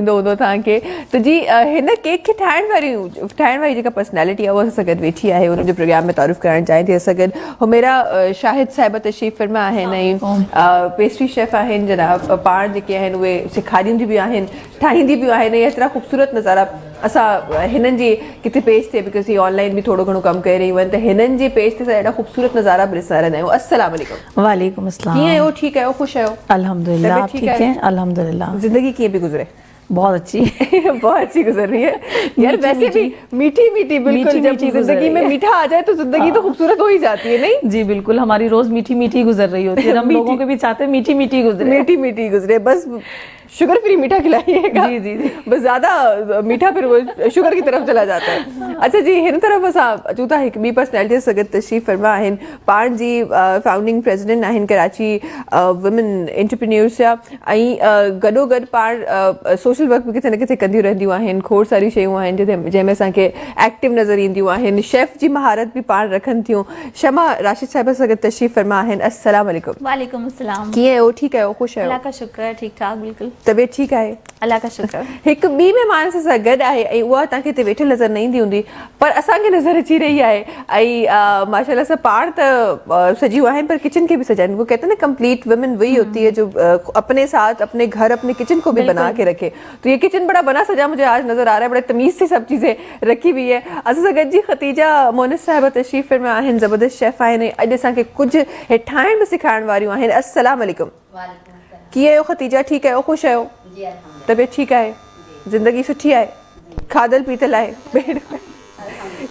थींदो हूंदो तव्हांखे। त जी हिन केक खे ठाहिण वारी जेका पर्सनैलिटी आहे उहा असां सां गॾु वेठी आहे, हुन जे प्रोग्राम में तारीफ़ करणु चाहियां थी। असां गॾु हुमेरा शाहिद साहिबा तशरीफ़ फरमा आहिनि ऐं पेस्ट्री शेफ आहिनि जनाब, पाण जेके आहिनि उहे सेखारींदी बि आहिनि, ठाहींदी बि आहिनि। एतिरा ख़ूबसूरत नज़ारा असां हिननि जी किथे पेज ते, बिकॉज़ ही ऑनलाइन बि थोरो घणो कमु करे रहियूं आहिनि, त हिननि जे पेज ते असां एॾा ख़ूबसूरत नज़ारा बि ॾिसंदा रहंदा आहियूं। अस्सलाम वालेकुम। वालेकुम अस्सलाम। कीअं आहियो? ठीकु आहियो? ख़ुशि आहियो? अल्हम्दुलिल्लाह, आप ठीक हैं? अल्हम्दुलिल्लाह। ज़िंदगी कीअं पई गुज़रे? बहुत अच्छी बहुत अच्छी गुजर रही है यार। वैसे भी मीठी मीठी, बिल्कुल जब जिंदगी में मीठा आ जाए तो जिंदगी तो खूबसूरत हो ही जाती है, नहीं जी? बिल्कुल, हमारी रोज मीठी मीठी गुजर रही होती है। हम लोगों के भी चाहते हैं मीठी मीठी गुजरे, मीठी मीठी गुजरे। बस शुगर फ्री मीठा खिलाइएगा। जी जी, बस ज्यादा मीठा फिर वो शुगर की तरफ चला जाता है। अच्छा जी, हिन तरफ असां अचूं था हिकु ॿी पर्सनैलिटी सां गॾु तशरीफ़ फरमा आहिनि। पाण जी फाउंडिंग प्रेसिडेंट आहिनि कराची वुमेन एंटरप्रेन्योर्स जा, ऐं गॾोगॾु पाण सोशल वर्क बि किथे न किथे कंदियूं रहंदियूं आहिनि। खोड़ सारी शयूं आहिनि जंहिंमें असांखे एक्टिव नज़र ईंदियूं आहिनि। शेफ जी महारत बि पाण रखनि थियूं। शमा राशिद साहिबा सां गॾु तशरीफ़ फरमा आहिनि। अस्सलाम वालेकुम। वालेकुम अस्सलाम। कीअं आहियो? ठीकु आहियो? ख़ुशि आहियो? अल्लाह का शुक्र है, ठीक ठाक बिल्कुल। तबियत ठीकु आहे? अल्लाह का शुक्र। हिकु ॿी महिमान सां गॾु आहे ऐं उहा तव्हांखे हिते वेठल नज़र न ईंदी हूंदी, पर असांखे नज़र अची रही आहे। ऐं माशाल्लाह सां पाण त सजियूं आहिनि पर किचन के भी सजाएं। वो कहते हैं ना, कंप्लीट वुमेन वही होती है जो अपने साथ अपने घर अपने किचन को भी बना के रखे। तो ये किचन बड़ा बना सजा मुझे आज नजर आ रहा है, बड़े तमीज से सब चीजें रखी हुई है। असां सां गॾु जी ख़तीजा मोनिस साहिबा तशरीफ़ फरमा आहिनि, ज़बरदस्त शेफ आहिनि, अॼु असांखे कुझु ठाहिण बि सेखारण वारियूं आहिनि। अस्सलाम वालेकुम। कीअं आहियो ख़तीजा? ठीकु आहियो? ख़ुशि आहियो? तबियत ठीकु आहे? ज़िंदगी सुठी आहे? खाधल पीतल आहे?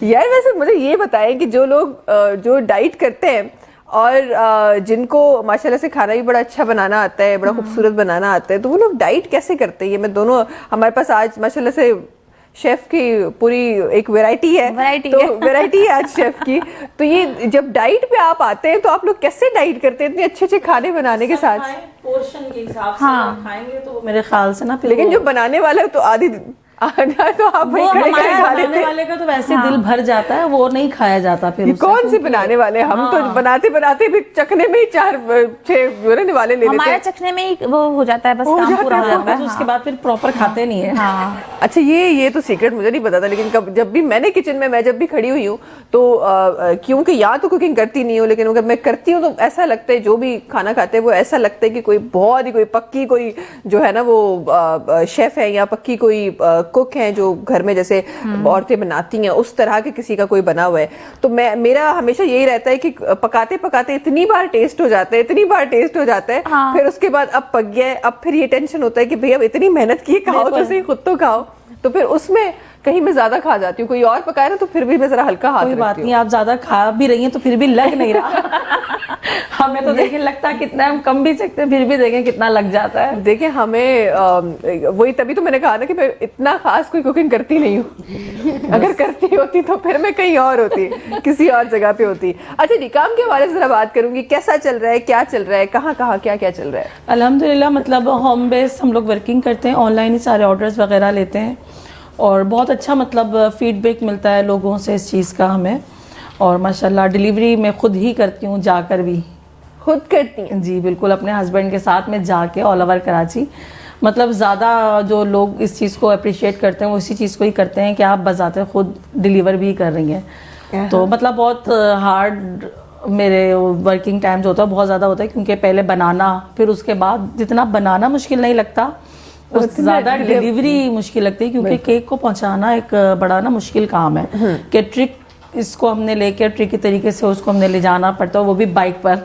यार वैसे मुझे ये बताएं कि जो लोग जो डाइट करते हैं और जिनको माशाल्लाह से खाना भी बड़ा अच्छा बनाना आता है, बड़ा खूबसूरत बनाना आता है, तो वो लोग डाइट कैसे करते हैं? ये मैं दोनों, हमारे पास आज माशाल्लाह से शेफ की पूरी एक वैरायटी है, वैरायटी है आज शेफ की। तो ये जब डाइट पे आप आते हैं तो आप लोग कैसे डाइट करते हैं इतने अच्छे अच्छे खाने बनाने के साथ? पोर्शन के हिसाब से खाएंगे तो मेरे ख्याल से ना, लेकिन जो बनाने वाला है तो आधी तो आप वो बनाने वाले का तो वैसे दिल भर जाता है, वो नहीं खाया जाता। फिर कौन से बनाने वाले? हम तो बनाते बनाते भी चखने में ही 4-6 रहने वाले ले लेते हैं। हमारे चखने में ही वो हो जाता है, बस काम पूरा हो जाता है। उसके बाद फिर प्रॉपर खाते नहीं है। अच्छा, ये तो सीक्रेट मुझे नहीं पता था, लेकिन जब भी मैंने किचन में मैं जब भी खड़ी हुई हूँ तो क्योंकि यहाँ तो कुकिंग करती नहीं हूँ, लेकिन अगर मैं करती हूँ तो ऐसा लगता है जो भी खाना खाते हैं वो ऐसा लगता है कि कोई बहुत ही कोई पक्की कोई जो है ना वो शेफ है या पक्की कोई कुक हैं जो घर में जैसे औरतें बनाती हैं उस तरह के किसी का कोई बना हुआ है। तो मेरा हमेशा यही रहता है कि पकाते पकाते इतनी बार टेस्ट हो जाता है, इतनी बार टेस्ट हो जाता है, फिर उसके बाद अब पक गया है, अब फिर ये टेंशन होता है कि भैया अब इतनी मेहनत की खाओ तो सही, खुद तो खाओ। तो फिर उसमें कहीं मैं ज्यादा खा जाती हूँ, कोई और पकाए ना तो फिर भी मैं जरा हल्का हाथ। कोई बात नहीं, आप ज्यादा खा भी रही हैं तो फिर भी लग नहीं रहा। हमें तो देखें लगता है कितना हम कम भी सकते हैं, फिर भी देखें कितना लग जाता है। देखें हमें वही, तभी तो मैंने कहा ना कि मैं इतना खास कोई कुकिंग करती नहीं हूँ। अगर करती होती तो फिर मैं कहीं और होती, किसी और जगह पे होती। अच्छा जी, काम के हवाले से जरा बात करूंगी, कैसा चल रहा है, क्या चल रहा है, कहाँ कहाँ क्या क्या चल रहा है? अल्हम्दुलिल्लाह, मतलब होम बेस हम लोग वर्किंग करते हैं, ऑनलाइन ही सारे ऑर्डर्स वगैरह लेते हैं और बहुत अच्छा मतलब फीडबैक मिलता है लोगों से इस चीज़ का हमें। और माशाल्लाह डिलीवरी मैं खुद ही करती हूँ, जाकर भी। खुद करती हैं? जी बिल्कुल, अपने हस्बैंड के साथ में जाके ऑल ओवर कराची। मतलब ज़्यादा जो लोग इस चीज़ को अप्रिशिएट करते हैं वो इसी चीज़ को ही करते हैं कि आप बजाते खुद डिलीवर भी कर रही हैं। तो मतलब बहुत हार्ड मेरे वर्किंग टाइम्स होता है, बहुत ज़्यादा होता है, क्योंकि पहले बनाना, फिर उसके बाद जितना बनाना मुश्किल नहीं लगता उससे ज़्यादा डिलीवरी मुश्किल लगती है, क्योंकि केक को पहुंचाना एक बड़ा ना मुश्किल काम है कि ट्रिक इसको हमने लेकर ट्रिक के तरीके से उसको हमने ले जाना पड़ता है, वो भी बाइक पर।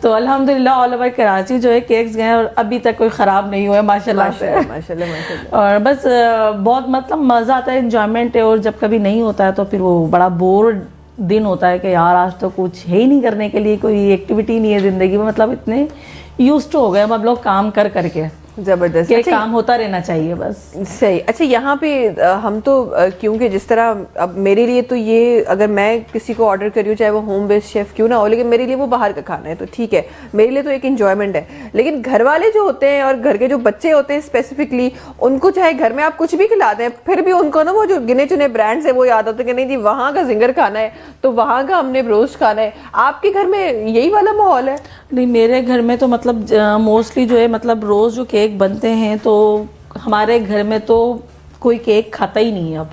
तो अल्हम्दुलिल्लाह ऑल ओवर कराची जो है केक्स गए और अभी तक कोई ख़राब नहीं हुआ है माशाल्लाह से। माशाल्लाह। और बस बहुत मतलब मज़ा आता है, इंजॉयमेंट है। और जब कभी नहीं होता है तो फिर वो बड़ा बोर दिन होता है कि यार आज तो कुछ है ही नहीं करने के लिए, कोई एक्टिविटी नहीं है ज़िंदगी में। मतलब इतने यूज्ड टू हो गए हम लोग काम कर करके, जबरदस्त। अच्छा, काम होता रहना चाहिए बस। सही। अच्छा, यहाँ पे हम तो क्योंकि जिस तरह अब मेरे लिए तो ये, अगर मैं किसी को ऑर्डर करी हूँ चाहे वो होम बेस्ड शेफ क्यों ना हो, लेकिन मेरे लिए वो बाहर का खाना है तो ठीक है, मेरे लिए तो एक एंजॉयमेंट है। लेकिन घर वाले जो होते हैं और घर के जो बच्चे होते हैं स्पेसिफिकली, उनको चाहे घर में आप कुछ भी खिला दें फिर भी उनको ना वो जो गिने चुने ब्रांड्स है वो याद होता है कि नहीं जी वहाँ का जिंगर खाना है तो वहाँ का हमने रोस्ट खाना है। आपके घर में यही वाला माहौल है? नहीं, मेरे घर में तो मतलब मोस्टली जो है मतलब रोज़ जो केक बनते हैं तो हमारे घर में तो कोई केक खाता ही नहीं है अब।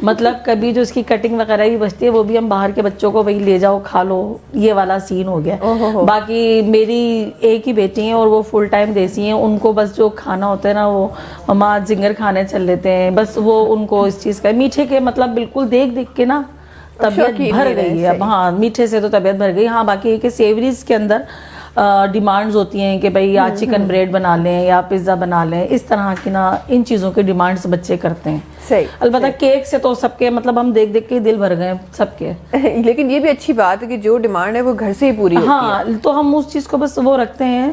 मतलब कभी जो इसकी कटिंग वगैरह भी बचती है वो भी हम बाहर के बच्चों को भाई ले जाओ खा लो, ये वाला सीन हो गया। बाकी मेरी एक ही बेटी है और वो फुल टाइम देसी हैं, उनको बस जो खाना होता है ना वो मम्मा जिंगर खाने चल लेते हैं, बस वो उनको इस चीज़ का मीठे के मतलब बिल्कुल देख देख के ना तबीयत भर गई है अब। हाँ, मीठे से तो तबीयत भर गई। हाँ, बाकी ये कि सेवरीज के अंदर डिमांड्स होती हैं कि भाई या चिकन ब्रेड बना लें या पिज़्ज़ा बना लें, इस तरह की ना इन चीज़ों की डिमांड्स बच्चे करते हैं। सही। अलबत्ता केक से तो सबके मतलब हम देख देख के दिल भर गए सबके। लेकिन ये भी अच्छी बात है कि जो डिमांड है वो घर से ही पूरी होती है। हाँ, तो हम उस चीज़ को बस वो रखते हैं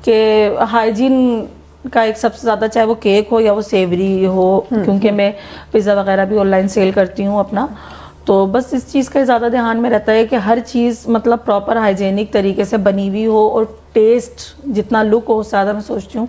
कि हाइजीन का एक सबसे ज़्यादा, चाहे वो केक हो या वो सेवरी हो, क्योंकि मैं पिज़्ज़ा वगैरह भी ऑनलाइन सेल करती हूँ अपना, तो बस इस चीज़ का ज़्यादा ध्यान में रहता है कि हर चीज़ मतलब प्रॉपर हाइजेनिक तरीके से बनी हुई हो और टेस्ट जितना लुक हो ज़्यादा मैं सोचती हूँ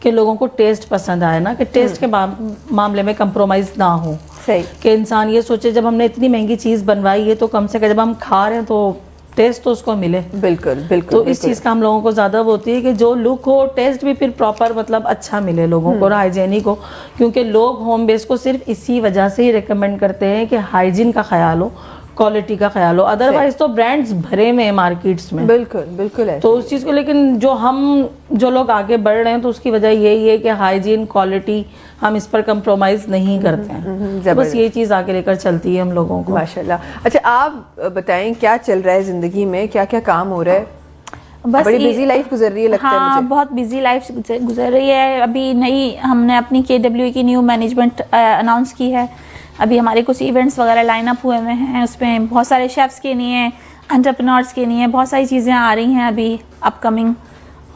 कि लोगों को टेस्ट पसंद आए ना, कि टेस्ट के मामले में कंप्रोमाइज़ ना हो। सही। कि इंसान ये सोचे जब हमने इतनी महंगी चीज़ बनवाई है तो कम से कम जब हम खा रहे हैं तो टेस्ट तो उसको मिले। बिल्कुल बिल्कुल। तो इस चीज़ का हम लोगों को ज़्यादा वो होती है कि जो लुक हो, टेस्ट भी फिर प्रॉपर मतलब अच्छा मिले लोगों को और हाइजेनिक हो, क्योंकि लोग होम बेस को सिर्फ इसी वजह से ही रिकमेंड करते हैं कि हाइजीन का ख्याल हो, क्वालिटी का ख्याल हो। अदरवाइज तो ब्रांड्स भरे में है मार्केट्स में। बिल्कुल बिल्कुल है। तो उस चीज़ को, लेकिन जो लोग आगे बढ़ रहे हैं तो उसकी वजह यही है कि हाइजीन, क्वालिटी हम इस पर कंप्रोमाइज नहीं करते हैं। तो बस ये चीज़ आगे लेकर चलती है हम लोगों को। माशाल्लाह। अच्छा, आप बताएं क्या चल रहा है जिंदगी में, क्या क्या काम हो रहा है? बस बड़ी बिजी लाइफ गुजर रही है लगता है हाँ, मुझे। बहुत बिजी लाइफ गुजर रही है। अभी नई हमने अपनी KWE की न्यू मैनेजमेंट अनाउंस की है। अभी हमारे कुछ इवेंट्स वगैरह लाइन अप हुए हुए हैं, उसमें बहुत सारे शेफ्स के लिए, एंटरप्रेन्योर्स के लिए बहुत सारी चीज़ें आ रही हैं अभी अपकमिंग,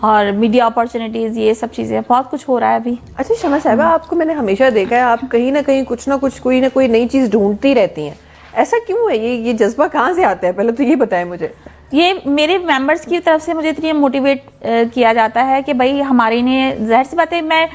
और मीडिया अपॉर्चुनिटीज़, ये सब चीज़ें, बहुत कुछ हो रहा है अभी। अच्छा शमा साहिबा, आपको मैंने हमेशा देखा है आप कहीं ना कहीं कुछ ना कुछ कोई ना कोई नई चीज़ ढूंढती रहती हैं, ऐसा क्यों है? ये जज्बा कहाँ से आता है, पहले तो ये बताएं मुझे। ये मेरे मेंबर्स की तरफ से मुझे इतनी मोटिवेट किया जाता है कि भाई हमारे लिए, जाहिर सी बात है मैं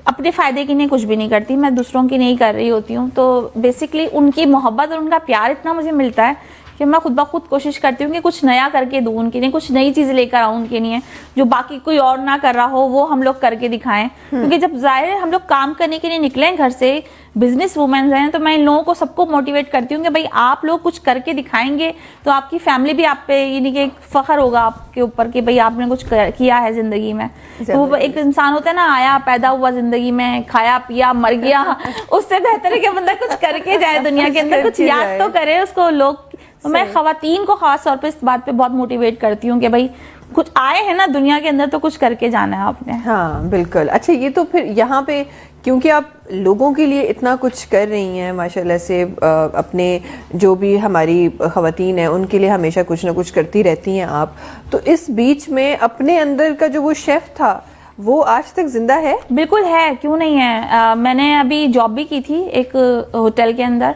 अपने फ़ायदे की नहीं कुछ भी नहीं करती, मैं दूसरों की नहीं कर रही होती हूँ। तो बेसिकली उनकी मोहब्बत और उनका प्यार इतना मुझे मिलता है कि मैं खुद ब खुद कोशिश करती हूँ कि कुछ नया करके दूँ उनके लिए, कुछ नई चीज़ लेकर आऊँ उनके लिए, जो बाकी कोई और ना कर रहा हो वो हम लोग करके दिखाएं। क्योंकि जब ज़ाहिर है हम लोग काम करने के लिए निकले घर से, बिजनेस वुमेन हैं, तो मैं इन लोगों को सबको मोटिवेट करती हूँ कि भाई आप लोग कुछ करके दिखाएंगे तो आपकी फैमिली भी आप पे यानी कि एक फख्र होगा आपके ऊपर कि भाई आपने कुछ किया है जिंदगी में। तो वो एक इंसान होता है ना, आया पैदा हुआ जिंदगी में, खाया पिया मर गया, उससे बेहतर है कि बंदा कुछ करके जाए दुनिया के अंदर, कुछ याद तो करे उसको लोग। तो मैं खवातीन को खास तौर पे इस बात पे बहुत मोटिवेट करती हूँ कि भाई कुछ आए हैं ना दुनिया के अंदर तो कुछ करके जाना है आपने। हाँ बिल्कुल। अच्छा, ये तो फिर यहाँ पे क्योंकि आप लोगों के लिए इतना कुछ कर रही हैं माशाल्लाह से, अपने जो भी हमारी खवातीन हैं उनके लिए हमेशा कुछ ना कुछ करती रहती हैं आप, तो इस बीच में अपने अंदर का जो वो शेफ था वो आज तक जिंदा है? बिल्कुल है, क्यों नहीं है। मैंने अभी जॉब भी की थी एक होटल के अंदर,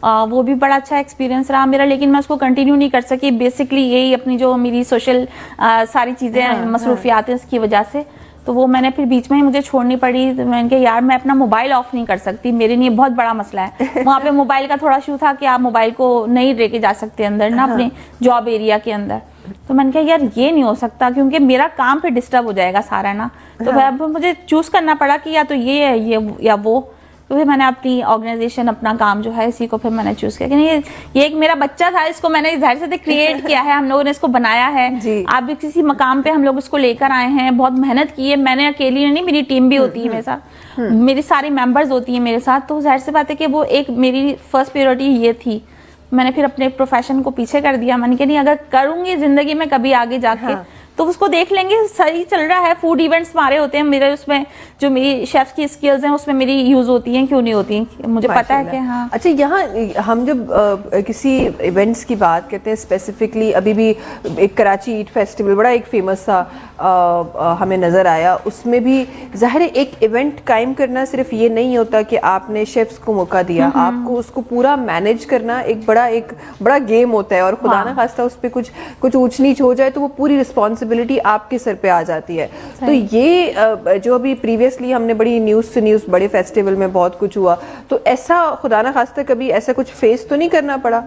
वो भी बड़ा अच्छा एक्सपीरियंस रहा मेरा, लेकिन मैं उसको कंटिन्यू नहीं कर सकी। बेसिकली यही अपनी जो मेरी सोशल सारी चीज़ें मसरूफियात हैं उसकी वजह से, तो वो मैंने फिर बीच में ही मुझे छोड़नी पड़ी। तो मैंने कहा यार मैं अपना मोबाइल ऑफ नहीं कर सकती, मेरे लिए बहुत बड़ा मसला है। वहाँ पे मोबाइल का थोड़ा इशू था कि आप मोबाइल को नहीं लेके जा सकते अंदर ना अपने जॉब एरिया के अंदर। तो मैंने कहा यार ये नहीं हो सकता क्योंकि मेरा काम फिर डिस्टर्ब हो जाएगा सारा ना। तो अब मुझे चूज करना पड़ा कि या तो ये है ये या वो। तो फिर मैंने अपनी ऑर्गेनाइजेशन, अपना काम जो है इसी को फिर मैंने चूज किया कि ये एक मेरा बच्चा था, इसको मैंने जाहिर से क्रिएट किया है, हम लोगों ने इसको बनाया है। आप भी किसी मकाम पे हम लोग इसको लेकर आए हैं, बहुत मेहनत की है। मैंने अकेली नहीं, मेरी टीम भी होती है मेरे साथ, मेरी सारी मेंबर्स होती है मेरे साथ। तो जाहिर सी बात है कि वो एक मेरी फर्स्ट प्रायोरिटी ये थी। मैंने फिर अपने प्रोफेशन को पीछे कर दिया। मैंने कहा नहीं, अगर करूंगी जिंदगी में कभी आगे जाके तो उसको देख लेंगे, सही चल रहा है। फूड इवेंट्स हमारे होते हैं, मेरे उसमें जो मेरी शेफ की स्किल्स हैं उसमें मेरी यूज होती हैं, क्यों नहीं होती, मुझे पता है कि हाँ। अच्छा, यहाँ हम जब किसी इवेंट्स की बात करते हैं स्पेसिफिकली, अभी भी एक कराची ईट फेस्टिवल बड़ा एक फेमस था, हमें नज़र आया, उसमें भी ज़ाहिर एक इवेंट कायम करना सिर्फ ये नहीं होता कि आपने शेफ्स को मौका दिया, आपको उसको पूरा मैनेज करना एक बड़ा गेम होता है। और खुदा ना खास्ता उस पर कुछ ऊंच नीच हो जाए तो वो पूरी रिस्पॉन्सिबिलिटी आपके सर पे आ जाती है। तो ये जो अभी प्रीवियसली हमने बड़ी न्यूज़ से न्यूज़, बड़े फेस्टिवल में बहुत कुछ हुआ, तो ऐसा खुदा ना खास्ता कभी ऐसा कुछ फेस तो नहीं करना पड़ा?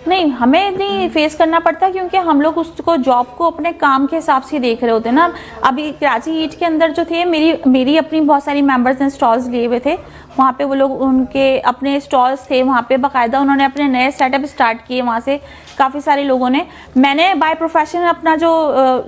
नहीं, हमें नहीं फेस करना पड़ता क्योंकि हम लोग उसको जॉब को अपने काम के हिसाब से देख रहे होते हैं ना। अभी कराची ईट के अंदर जो थे, मेरी अपनी बहुत सारी मेंबर्स ने स्टॉल्स लिए हुए थे वहाँ पे। वो लोग उनके अपने स्टॉल्स थे वहाँ पे, बाकायदा उन्होंने अपने नए सेटअप स्टार्ट किए वहाँ से काफ़ी सारे लोगों ने। मैंने बाय प्रोफेशन अपना जो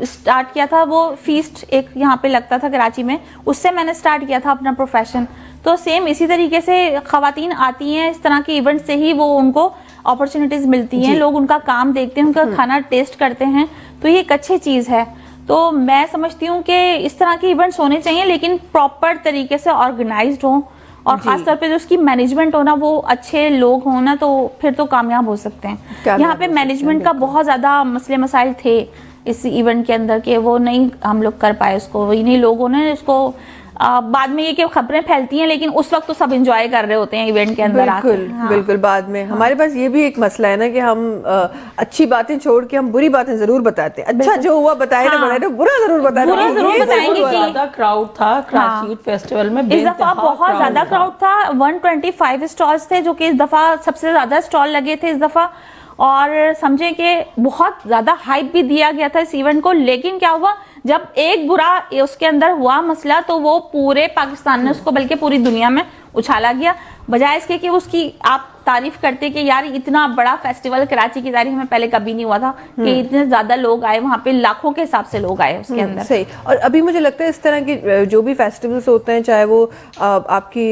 स्टार्ट किया था वो फीस्ट एक यहाँ पे लगता था कराची में, उससे मैंने स्टार्ट किया था अपना प्रोफेशन। तो सेम इसी तरीके से खवातीन आती हैं इस तरह के इवेंट से ही वो उनको अपॉर्चुनिटीज मिलती हैं, लोग उनका काम देखते हैं, उनका खाना टेस्ट करते हैं, तो ये एक अच्छी चीज़ है। तो मैं समझती हूँ कि इस तरह के इवेंट्स होने चाहिए लेकिन प्रॉपर तरीके से ऑर्गेनाइज्ड हों और खासतौर पे जो उसकी मैनेजमेंट हो ना वो अच्छे लोग हों ना, तो फिर तो कामयाब हो सकते हैं। यहाँ पे मैनेजमेंट का बहुत ज़्यादा मसले मसाइल थे इस इवेंट के अंदर के वो नहीं हम लोग कर पाए उसको, इन्हीं लोगों ने इसको बाद में ये कि खबरें फैलती हैं लेकिन उस वक्त तो सब एंजॉय कर रहे होते हैं इवेंट के अंदर आके। बिल्कुल बिल्कुल। बाद में हमारे पास ये भी एक मसला है ना कि हम अच्छी बातें छोड़ के हम बुरी बातें जरूर बताते हैं। अच्छा जो हुआ बताए ना, बनाए ना, बुरा जरूर बताए, बुरा जरूर बताएंगे कि ज्यादा क्राउड था कराची ईट फेस्टिवल में। इस दफा बहुत ज्यादा क्राउड था, 125 स्टॉल्स थे जो कि इस दफा सबसे ज्यादा स्टॉल लगे थे इस दफा, और समझे कि बहुत ज्यादा हाइप भी दिया गया था इस इवेंट को। लेकिन क्या हुआ, जब एक बुरा उसके अंदर हुआ मसला तो वो पूरे पाकिस्तान ने उसको बल्कि पूरी दुनिया में उछाला गया, बजाय इसके कि उसकी आप तारीफ करते कि यार इतना बड़ा फेस्टिवल कराची की तारीख में पहले कभी नहीं हुआ था कि इतने ज्यादा लोग आए वहाँ पे, लाखों के हिसाब से लोग आए उसके अंदर। सही। और अभी मुझे लगता है इस तरह के जो भी फेस्टिवल्स होते हैं, चाहे वो आपकी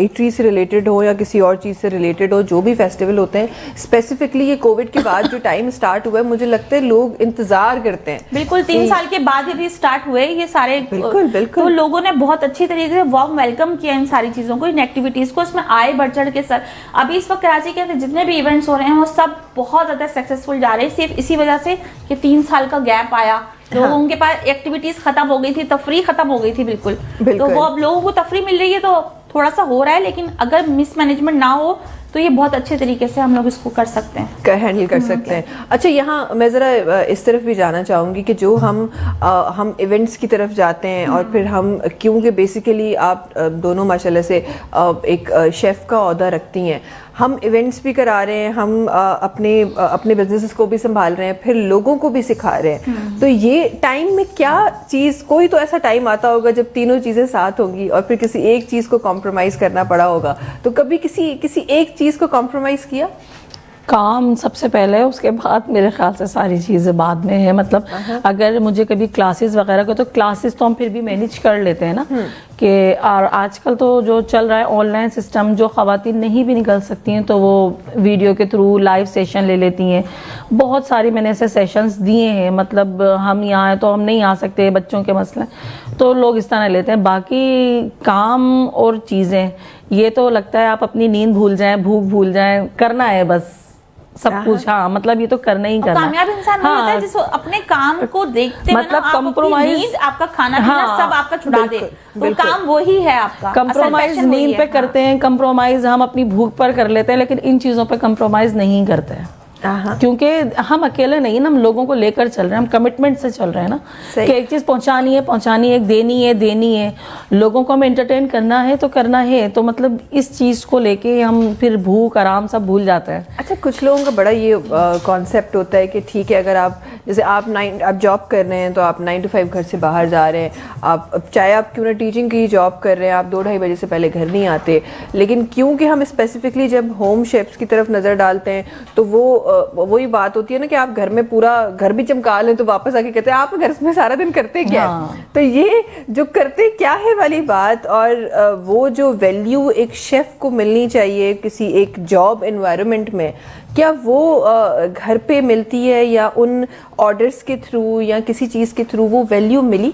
एटरी से रिलेटेड हो या किसी और चीज से रिलेटेड हो, जो भी फेस्टिवल होते हैं, स्पेसिफिकली ये कोविड के बाद जो टाइम स्टार्ट हुआ है, मुझे लगता है लोग इंतजार करते हैं। बिल्कुल 3 साल के बाद भी स्टार्ट हुए ये सारे। बिल्कुल बिल्कुल। तो लोगों ने बहुत अच्छी तरीके से वार्म वेलकम किया इन सारी चीजों को, इन एक्टिविटीज को, इसमें आए बढ़ चढ़ के सर। अभी इस वक्त कराची के अंदर जितने भी इवेंट्स हो रहे हैं वो सब बहुत ज्यादा सक्सेसफुल जा रहे हैं, सिर्फ इसी वजह से कि 3 साल का गैप आया, लोगों के पास एक्टिविटीज खत्म हो गई थी, तफरी खत्म हो गई थी बिल्कुल। तो वो अब लोगों को तफरी मिल रही है तो थोड़ा सा हो रहा है, लेकिन अगर मिसमैनेजमेंट ना हो तो ये बहुत अच्छे तरीके से हम लोग इसको कर सकते हैं, हैंडल कर सकते हैं। अच्छा, यहाँ मैं ज़रा इस तरफ भी जाना चाहूँगी कि जो हम इवेंट्स की तरफ जाते हैं और फिर हम, क्योंकि बेसिकली आप दोनों माशाल्लाह से एक शेफ़ का ओहदा रखती हैं, हम इवेंट्स भी करा रहे हैं, हम अपने बिजनेसेस को भी संभाल रहे हैं, फिर लोगों को भी सिखा रहे हैं। तो ये टाइम में क्या चीज़, कोई तो ऐसा टाइम आता होगा जब तीनों चीज़ें साथ होंगी और फिर किसी एक चीज़ को कॉम्प्रोमाइज़ करना पड़ा होगा, तो कभी किसी एक चीज़ को कॉम्प्रोमाइज़ किया? काम सबसे पहले, उसके बाद मेरे ख्याल से सारी चीज़ें बाद में है। मतलब अगर मुझे कभी क्लासेस वगैरह को, तो क्लासेस तो हम फिर भी मैनेज कर लेते हैं ना, कि और आजकल तो जो चल रहा है ऑनलाइन सिस्टम, जो ख़वातीन नहीं भी निकल सकती हैं तो वो वीडियो के थ्रू लाइव सेशन ले लेती हैं। बहुत सारी मैंने ऐसे सेशंस दिए हैं, मतलब हम यहाँ हैं तो हम नहीं आ सकते, बच्चों के मसले, तो लोग इस तरह लेते हैं। बाकी काम और चीज़ें, ये तो लगता है आप अपनी नींद भूल जाएं, भूख भूल जाएं, करना है बस सब कुछ। हाँ, मतलब ये तो करना ही करना। कामयाब इंसान वो होता है जिसको अपने काम को देखते हैं, मतलब आप कंप्रोमाइज, अपनी नींद, आपका खाना पीना सब आपका छुड़ा दे, तो काम वही है आपका। कंप्रोमाइज नींद पे करते हैं, कंप्रोमाइज हम अपनी भूख पर कर लेते हैं, लेकिन इन चीजों पे कंप्रोमाइज नहीं करते हैं, क्योंकि हम अकेले नहीं ना, हम लोगों को लेकर चल रहे हैं, हम कमिटमेंट से चल रहे हैं ना, कि एक चीज पहुंचानी है, देनी है, लोगों को हमें एंटरटेन करना है तो करना है। तो मतलब इस चीज को लेके हम फिर भूख आराम सब भूल जाते हैं। अच्छा, कुछ लोगों का बड़ा ये कॉन्सेप्ट होता है कि ठीक है, अगर आप जैसे आप जॉब कर रहे हैं तो आप 9 to 5 घर से बाहर जा रहे हैं, आप चाहे आप क्यों ना टीचिंग की जॉब कर रहे हैं, आप 2-2:30 बजे से पहले घर नहीं आते, लेकिन क्योंकि हम स्पेसिफिकली जब होम शेफ्स की तरफ नज़र डालते हैं तो वही बात होती है ना कि आप घर में पूरा घर भी चमका लें तो वापस आके कहते हैं आप घर में सारा दिन करते क्या? तो ये जो करते क्या है वाली बात, और वो जो वैल्यू एक शेफ को मिलनी चाहिए किसी एक जॉब एनवायरनमेंट में, क्या वो घर पे मिलती है या उन ऑर्डर्स के थ्रू या किसी चीज़ के थ्रू वो वैल्यू मिली?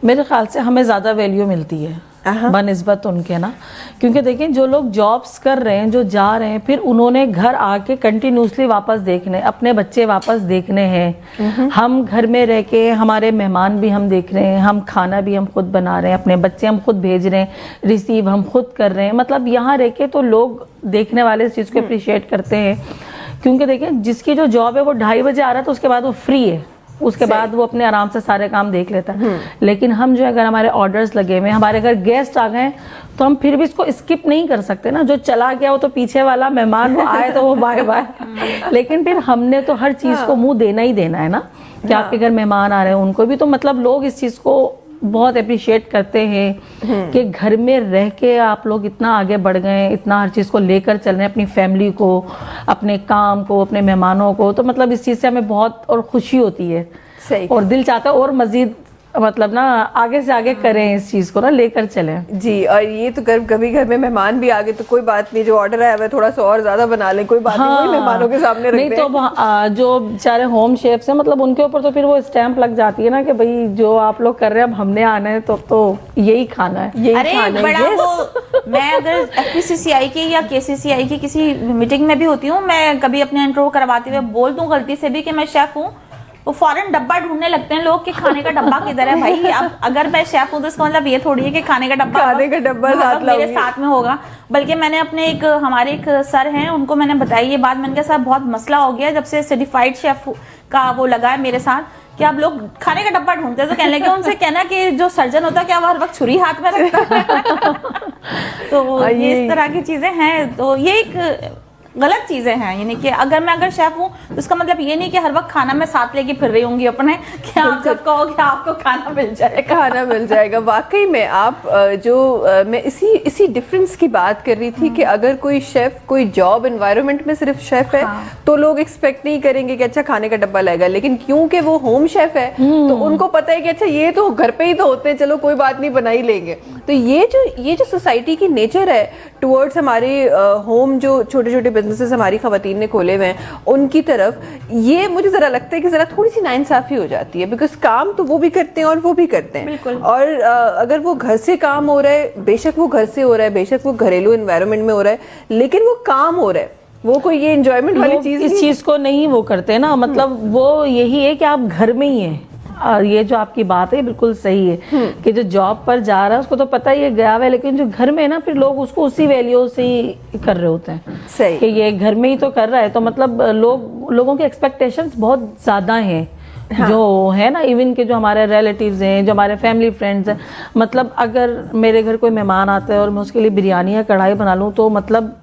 मेरे ख्याल से हमें ज़्यादा वैल्यू मिलती है बनिस्बत उनके ना, क्योंकि देखें जो लोग जॉब्स कर रहे हैं, जो जा रहे हैं, फिर उन्होंने घर आके कंटिन्यूसली वापस देखने, अपने बच्चे वापस देखने हैं। हम घर में रह के हमारे मेहमान भी हम देख रहे हैं, हम खाना भी हम खुद बना रहे हैं, अपने बच्चे हम खुद भेज रहे हैं, रिसीव हम खुद कर रहे हैं। मतलब यहाँ रह के तो लोग देखने वाले इस चीज़ को अप्रिशिएट करते हैं, क्योंकि देखें जिसकी जो जॉब है वो 2:30 बजे आ रहा है तो उसके बाद वो फ्री है, उसके सही। बाद वो अपने आराम से सारे काम देख लेता है। लेकिन हम जो है, अगर हमारे ऑर्डर्स लगे हुए हैं, हमारे घर गेस्ट आ गए, तो हम फिर भी इसको स्किप नहीं कर सकते ना। जो चला गया वो तो पीछे वाला मेहमान, वो आए तो वो बाय बाय। लेकिन फिर हमने तो हर चीज को मुंह देना ही देना है ना, कि आपके घर मेहमान आ रहे हैं, उनको भी तो मतलब लोग इस चीज को बहुत अप्रिशिएट करते हैं कि घर में रह के आप लोग इतना आगे बढ़ गए हैं, इतना हर चीज़ को लेकर चल रहे हैं, अपनी फैमिली को, अपने काम को, अपने मेहमानों को। तो मतलब इस चीज़ से हमें बहुत और खुशी होती है, सही। और दिल चाहता है और मजीद मतलब ना आगे से आगे करें, इस चीज़ को ना लेकर चलें। जी। और ये तो कभी घर में मेहमान भी आ गए तो कोई बात नहीं, जो ऑर्डर आया हुआ है थोड़ा सा और ज्यादा बना लें, कोई बात नहीं, वही मेहमानों के सामने रख नहीं दें। तो जो बेचारे होम शेफ्स हैं, मतलब उनके ऊपर तो फिर वो स्टैंप लग जाती है ना कि भाई जो आप लोग कर रहे हैं अब हमने आना है, तो यही खाना है, यही अरे खाना है। बड़ा Yes. वो, मैं अगर FPCCI की या KCCI की किसी मीटिंग में भी होती हूँ, मैं कभी अपने इंट्रो करवाते हुए बोल दूं गलती से भी कि मैं शेफ हूँ, वो फौरन डब्बा ढूंढने लगते हैं लोग कि खाने का डब्बा किधर है भाई। अब अगर मैं शेफ हूँ तो इसका मतलब ये थोड़ी है कि खाने का डब्बा साथ मेरे लाऊंगी। साथ में होगा। बल्कि मैंने अपने हमारे एक सर हैं, उनको मैंने बताई ये बात, मैंने कहा सर बहुत मसला हो गया जब से सर्टिफाइड शेफ का वो लगा है मेरे साथ कि आप लोग खाने का डब्बा ढूंढते हैं। तो कहने लगे उनसे कहना कि जो सर्जन होता है क्या वो हर वक्त छुरी हाथ में रखता है। तो ये इस तरह की चीजें हैं, तो ये एक गलत चीजें हैं। यानी कि अगर शेफ हूँ तो इसका मतलब ये नहीं कि हर वक्त खाना मैं साथ लेके फिर रही होंगी अपने, कि आप जब कहोगे आपको खाना मिल जाएगा, खाना मिल जाएगा। वाकई में आप मैं इसी डिफरेंस की बात कर रही थी कि अगर कोई शेफ कोई जॉब एनवायरनमेंट में सिर्फ शेफ है तो लोग एक्सपेक्ट नहीं करेंगे कि अच्छा खाने का डब्बा लाएगा, लेकिन क्योंकि वो होम शेफ है तो उनको पता है कि अच्छा ये तो घर पे ही तो होते हैं, चलो कोई बात नहीं बना ही लेंगे। तो ये जो सोसाइटी की नेचर है टुवर्ड्स हमारे होम, जो छोटे छोटे बिजनेसेस हमारी खवातीन ने खोले हुए हैं उनकी तरफ, ये मुझे जरा लगता है कि जरा थोड़ी सी नाइंसाफी हो जाती है। बिकॉज काम तो वो भी करते हैं और वो भी करते हैं। बिल्कुल। और अगर वो घर से काम हो रहा है, बेशक वो घर से हो रहा है, बेशक वो घरेलू एनवायरनमेंट में हो रहा है, लेकिन वो काम हो रहा है, वो कोई ये एंजॉयमेंट वाली लोग चीज इस चीज को नहीं वो करते ना, मतलब वो यही है कि आप घर में ही हैं। और ये जो आपकी बात है बिल्कुल सही है कि जो जॉब पर जा रहा है उसको तो पता ही है गया हुआ है, लेकिन जो घर में है ना फिर लोग उसको उसी वैल्यू से ही कर रहे होते हैं। सही। कि ये घर में ही तो कर रहा है, तो मतलब लोगों के एक्सपेक्टेशंस बहुत ज्यादा हैं। हाँ। जो है ना, इवन के जो हमारे रिलेटिव्स हैं, जो हमारे फैमिली फ्रेंड्स हैं, मतलब अगर मेरे घर कोई मेहमान आता है और मैं उसके लिए बिरयानी या कढ़ाई बना लूँ तो मतलब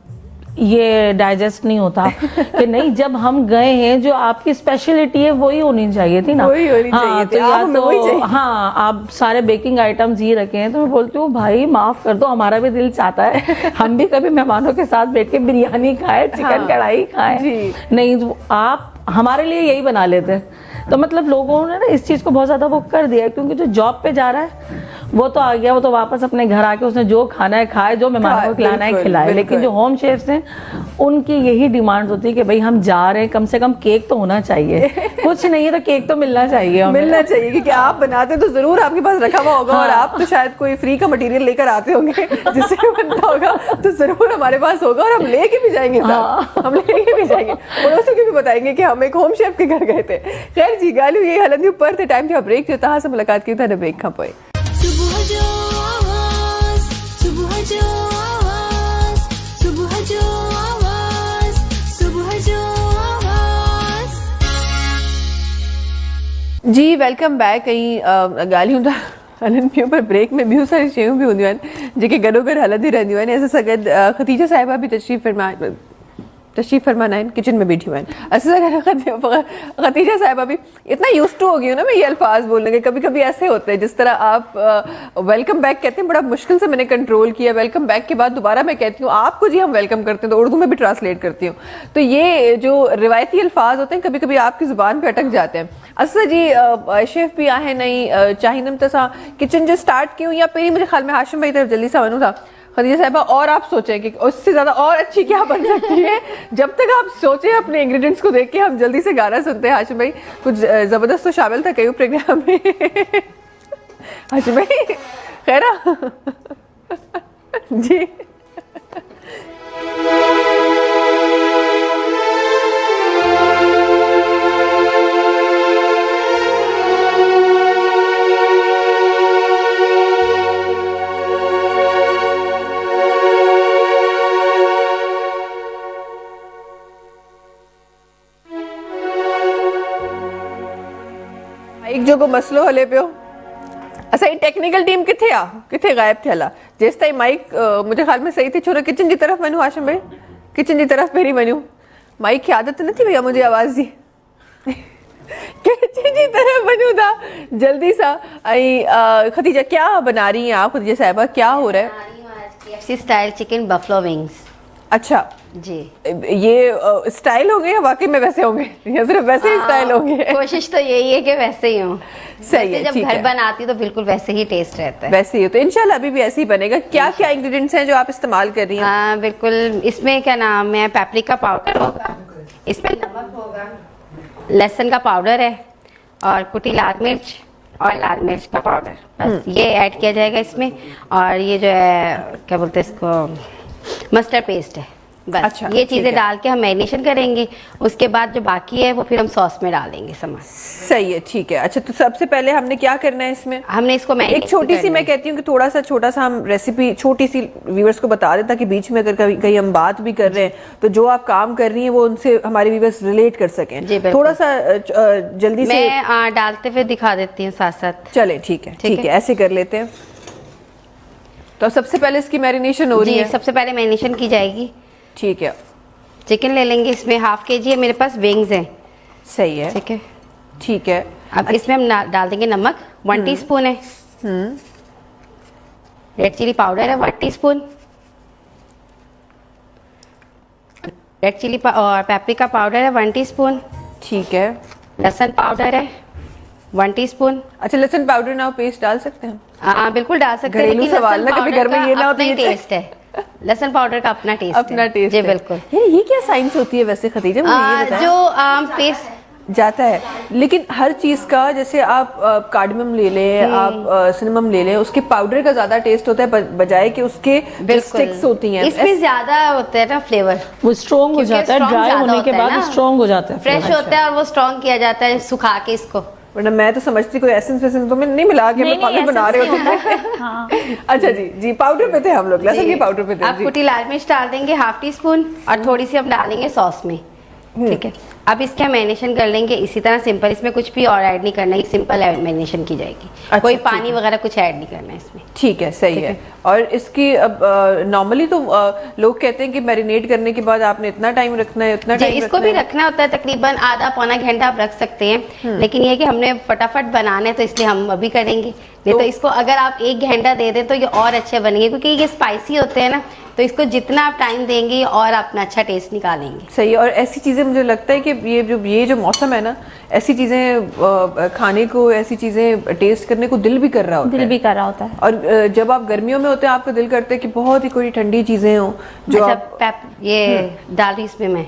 ये डाइजेस्ट नहीं होता कि नहीं, जब हम गए हैं जो आपकी स्पेशलिटी है वही होनी चाहिए थी ना, वही होनी हाँ, चाहिए थी। तो या हमें वही चाहिए। तो हाँ आप सारे बेकिंग आइटम्स ही रखे हैं, तो मैं बोलती हूँ भाई माफ कर दो, हमारा भी दिल चाहता है हम भी कभी मेहमानों के साथ बैठ के बिरयानी खाए, चिकन कढ़ाई खाए, नहीं तो आप हमारे लिए यही बना लेते हैं। तो मतलब लोगों ने ना इस चीज को बहुत ज्यादा वो कर दिया, क्योंकि जो जॉब पे जा रहा है वो तो आ गया, वो तो वापस अपने घर आके उसने जो खाना है खाए, जो मेहमानों को खिलाना है खिलाए। लेकिन जो होम शेफ्स हैं उनकी यही डिमांड होती है कि भाई हम जा रहे हैं, कम से कम केक तो होना चाहिए, कुछ नहीं है तो केक तो मिलना चाहिए हमें। मिलना चाहिए, क्योंकि आप बनाते तो जरूर आपके पास रखा हुआ होगा। हाँ। और आप तो शायद कोई फ्री का मटेरियल लेकर आते होंगे जिससे बनता होगा, तो जरूर हमारे पास होगा और हम लेके भी जाएंगे साथ। हम लेके भी जाएंगे, पड़ोसियों को भी बताएंगे कि हम एक होम शेफ के घर गए थे। खैर जी गालू, ये हलंदी ऊपर थे, टाइम थी ब्रेक जो तहां से मुलाकात की था ब्रेक खां पोए। सुबह जो आवाज, सुबह जो आवाज, सुबह जो आवाज, सुबह जो आवाज। जी वेलकम बैक। कहीं ॻाल्हियूं था हलनि पियूं, पर ब्रेक में ॿियूं सारी शयूं बि हूंदियूं आहिनि जेके गॾो गॾु हलंदी रहंदियूं आहिनि। असां सां गॾु ख़तीजा साहिबा बि तशरीफ़ फरमान आहिनि, किचन में बैठी हुई हैं। असां सां गॾु ख़तीजा साहिबा भी इतना यूज्ड टू हो गई हूँ ना मैं ये अल्फाज बोलने के। कभी कभी ऐसे होते हैं, जिस तरह आप वेलकम बैक कहते हैं, बड़ा मुश्किल से मैंने कंट्रोल किया। वेलकम बैक के बाद दोबारा मैं कहती हूँ आपको जी हम वेलकम करते हैं, तो उर्दू में भी ट्रांसलेट करती हूँ। तो ये जो रिवायती अल्फाज होते हैं कभी कभी आपकी जुबान पे अटक जाते हैं। असां जी शेफ भी आहे नहीं चाहिए तसा किचन जो स्टार्ट कयूं, या पहिरीं मुझे ख्याल में हाशिम भाई तरफ जल्दी सा वनूं था खदीजा साहिबा, और आप सोचें कि उससे ज्यादा और अच्छी क्या बन सकती है। जब तक आप सोचें अपने इंग्रेडिएंट्स को देख के, हम जल्दी से गाना सुनते हैं। हाशिम भाई कुछ जबरदस्त तो शामिल था कई प्रोग्राम में। हाशिम भाई खैरा जी। जो को मसलो हले पियो असां टेक्निकल टीम किथे गायब थियल जेस ताईं माइक मुझे ख्याल में सही थी छोरा किचन की तरफ वञूं हाशिम भाई किचन की तरफ पहिरीं वञूं माइक की आदत न थी भैया मुझे आवाज़ जी किचन की तरफ वञूं था जल्दी सा खदीजा क्या बना रही हैं आप खदीजा साहिबा क्या हो रहा है KFC style chicken buffalo wings. अच्छा जी ये स्टाइल होंगे या वाकई में वैसे होंगे या सिर्फ वैसे ही स्टाइल होंगे कोशिश तो यही है कि वैसे ही हो। सही है जब ठीक घर है बनाती तो बिल्कुल वैसे ही टेस्ट रहता है। वैसे ही तो इंशाल्लाह अभी भी ऐसे ही बनेगा क्या क्या इंग्रेडिएंट्स हैं जो आप इस्तेमाल कर रही हैं हाँ बिल्कुल। इसमें क्या नाम है पेपरिका पाउडर होगा, इसमें नमक होगा, लहसुन का पाउडर है और कुटी लाल मिर्च और लाल मिर्च का पाउडर बस ये ऐड किया जाएगा इसमें। और ये जो है क्या बोलते हैं इसको मस्टर्ड पेस्ट है बस। अच्छा, ये ठीक चीजें है। डाल के हम मैरिनेशन करेंगे। उसके बाद जो बाकी है वो फिर हम सॉस में डालेंगे सामान। सही है ठीक है। अच्छा तो सबसे पहले हमने क्या करना है इसमें हमने इसको एक छोटी सी मैं कहती हूँ कि थोड़ा सा छोटा सा हम रेसिपी छोटी सी व्यूवर्स को बता दें ताकि बीच में अगर कहीं हम बात भी कर रहे हैं तो जो आप काम कर रही हैं वो उनसे हमारे व्यूवर्स रिलेट कर सकें। जी, बिल्कुल। थोड़ा सा जल्दी से मैं डालते हुए दिखा देती हूँ साथ साथ। चले ठीक है ठीक है ऐसे कर लेते हैं। तो सबसे पहले इसकी मैरिनेशन हो रही जी है। सबसे पहले मैरिनेशन की जाएगी। ठीक है चिकन ले लेंगे इसमें हाफ केजी है मेरे पास विंग्स हैं। सही है ठीक है ठीक है। अब इसमें हम डाल देंगे नमक 1 टीस्पून है। रेड चिली पाउडर है 1 टीस्पून। रेड चिली और पेपरिका पाउडर है 1 टीस्पून। ठीक है लहसुन पाउडर है 1 टीस्पून। अच्छा लहसुन पाउडर ना पेस्ट डाल सकते हैं हाँ बिल्कुल डाल सकते हैं। घरेलू लेकिन सवाल लहसुन ना, कभी पाउडर घर में का ये ना हो तो अपना ही ये टेस्ट है। लहसुन पाउडर का अपना टेस्ट अपना है। टेस्ट जी है। बिल्कुल। ये क्या साइंस होती है वैसे खदीजा मुझे ये बताएं। जो पेस्ट जाता है लेकिन हर चीज का जैसे आप कार्डमम ले लें आप सिनेमम ले लें उसके पाउडर का ज्यादा टेस्ट होता है बजाय कि उसके स्टिक्स होती हैं। इसमें ज्यादा होता है ना फ्लेवर। वो स्ट्रॉन्ग हो क्योंकि जाता है strong ड्राई ज्यादा होने के होता है बाद ना। स्ट्रॉन्ग हो जाता है फ्रेश flavor। होता है और वो स्ट्रॉन्ग किया जाता है सुखा के इसको। वरना मैं तो समझती कोई एसेंस वेसेंस तो मैं नहीं मिला के मैं पाउडर बना रहे होते हैं। हाँ अच्छा जी जी पाउडर पे थे हम लोग लहसुन के पाउडर पे थे आप जी। कुटी लाल मिर्च डाल देंगे हाफ टीस्पून और थोड़ी सी हम डालेंगे सॉस में। ठीक है अब इसके हम मैरिनेशन कर लेंगे इसी तरह सिंपल। इसमें कुछ भी और ऐड नहीं करना है सिंपल मैरिनेशन की जाएगी। अच्छा, कोई ठीक पानी वगैरह कुछ ऐड नहीं करना है इसमें। ठीक है सही है। और इसकी अब नॉर्मली तो लोग कहते हैं कि मैरिनेट करने के बाद आपने इतना टाइम रखना है उतना जी टाइम इसको भी रखना होता है तकरीबन आधा पौना घंटा आप रख सकते हैं। लेकिन ये कि हमने फटाफट बनाना है तो इसलिए हम अभी करेंगे। नहीं तो इसको अगर आप 1 घंटा दे दें तो ये और अच्छे बनेंगे क्योंकि ये स्पाइसी होते हैं ना तो इसको जितना आप टाइम देंगे और अपना अच्छा टेस्ट निकालेंगे। सही है। और ऐसी चीजें मुझे लगता है कि ये जो मौसम है ना ऐसी चीजें खाने को ऐसी चीजें टेस्ट करने को दिल भी कर रहा होता दिल है। भी कर रहा होता है। और जब आप गर्मियों में होते हैं आपका दिल करता है कि बहुत ही कोई ठंडी चीजें हो जो अच्छा आप ये डाल रही इसमें मैं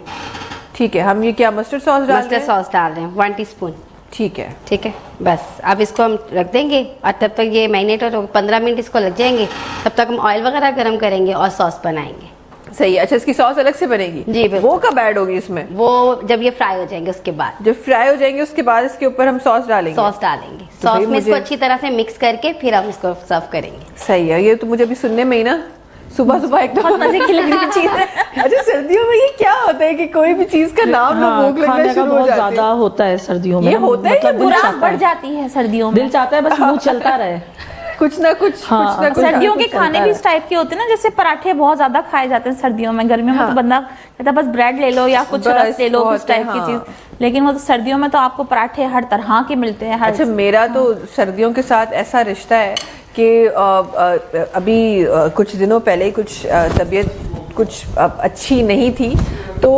ठीक है हम ये क्या मस्टर्ड सॉस डाल रहे मस्टर्ड हैं? सॉस डाल रहे हैं 1 टीस्पून। ठीक है ठीक है बस अब इसको हम रख देंगे और तब तक ये मैरिनेट हो 15 मिनट इसको लग जाएंगे। तब तक हम ऑयल वगैरह गर्म करेंगे और सॉस बनाएंगे। सही है। अच्छा इसकी सॉस अलग से बनेगी जी, बिल्कुल। वो कब ऐड होगी इसमें वो जब ये फ्राई हो जाएंगे उसके बाद जब फ्राई हो जाएंगे उसके बाद इसके ऊपर हम सॉस डालेंगे। सॉस डालेंगे। तो सॉस भाई में इसको मुझे- अच्छी तरह से मिक्स करके फिर हम इसको सर्व करेंगे। सही है। ये तो मुझे अभी सुनने में ही ना सुबह सुबह एकदम बहुत मजे की लग रही चीज है। अच्छा सर्दियों में ये क्या होता है कि कोई भी चीज का नाम ना हाँ, भूख लगना खाने का शुरू हो बहुत जाती ज्यादा है। होता है सर्दियों में। ये होता है मतलब कि दिल खुराक चाहता बढ़ है। जाती है सर्दियों में। दिल चाहता है बस मुंह चलता रहे। कुछ ना कुछ हाँ, कुछ ना कुछ सर्दियों के चलता खाने भी है। इस टाइप के होते हैं ना जैसे पराठे बहुत ज्यादा खाए जाते हैं सर्दियों में। गर्मियों में हाँ। तो बंदा कहता है बस ब्रेड ले लो या कुछ बस रस ले लो बहुत कुछ टाइप है, की हाँ। चीज। लेकिन वो तो सर्दियों में तो आपको पराठे हर तरह के मिलते हैं। हर अच्छा मेरा तो सर्दियों के साथ ऐसा रिश्ता है कि अभी कुछ दिनों पहले ही कुछ तबीयत कुछ अच्छी नहीं थी तो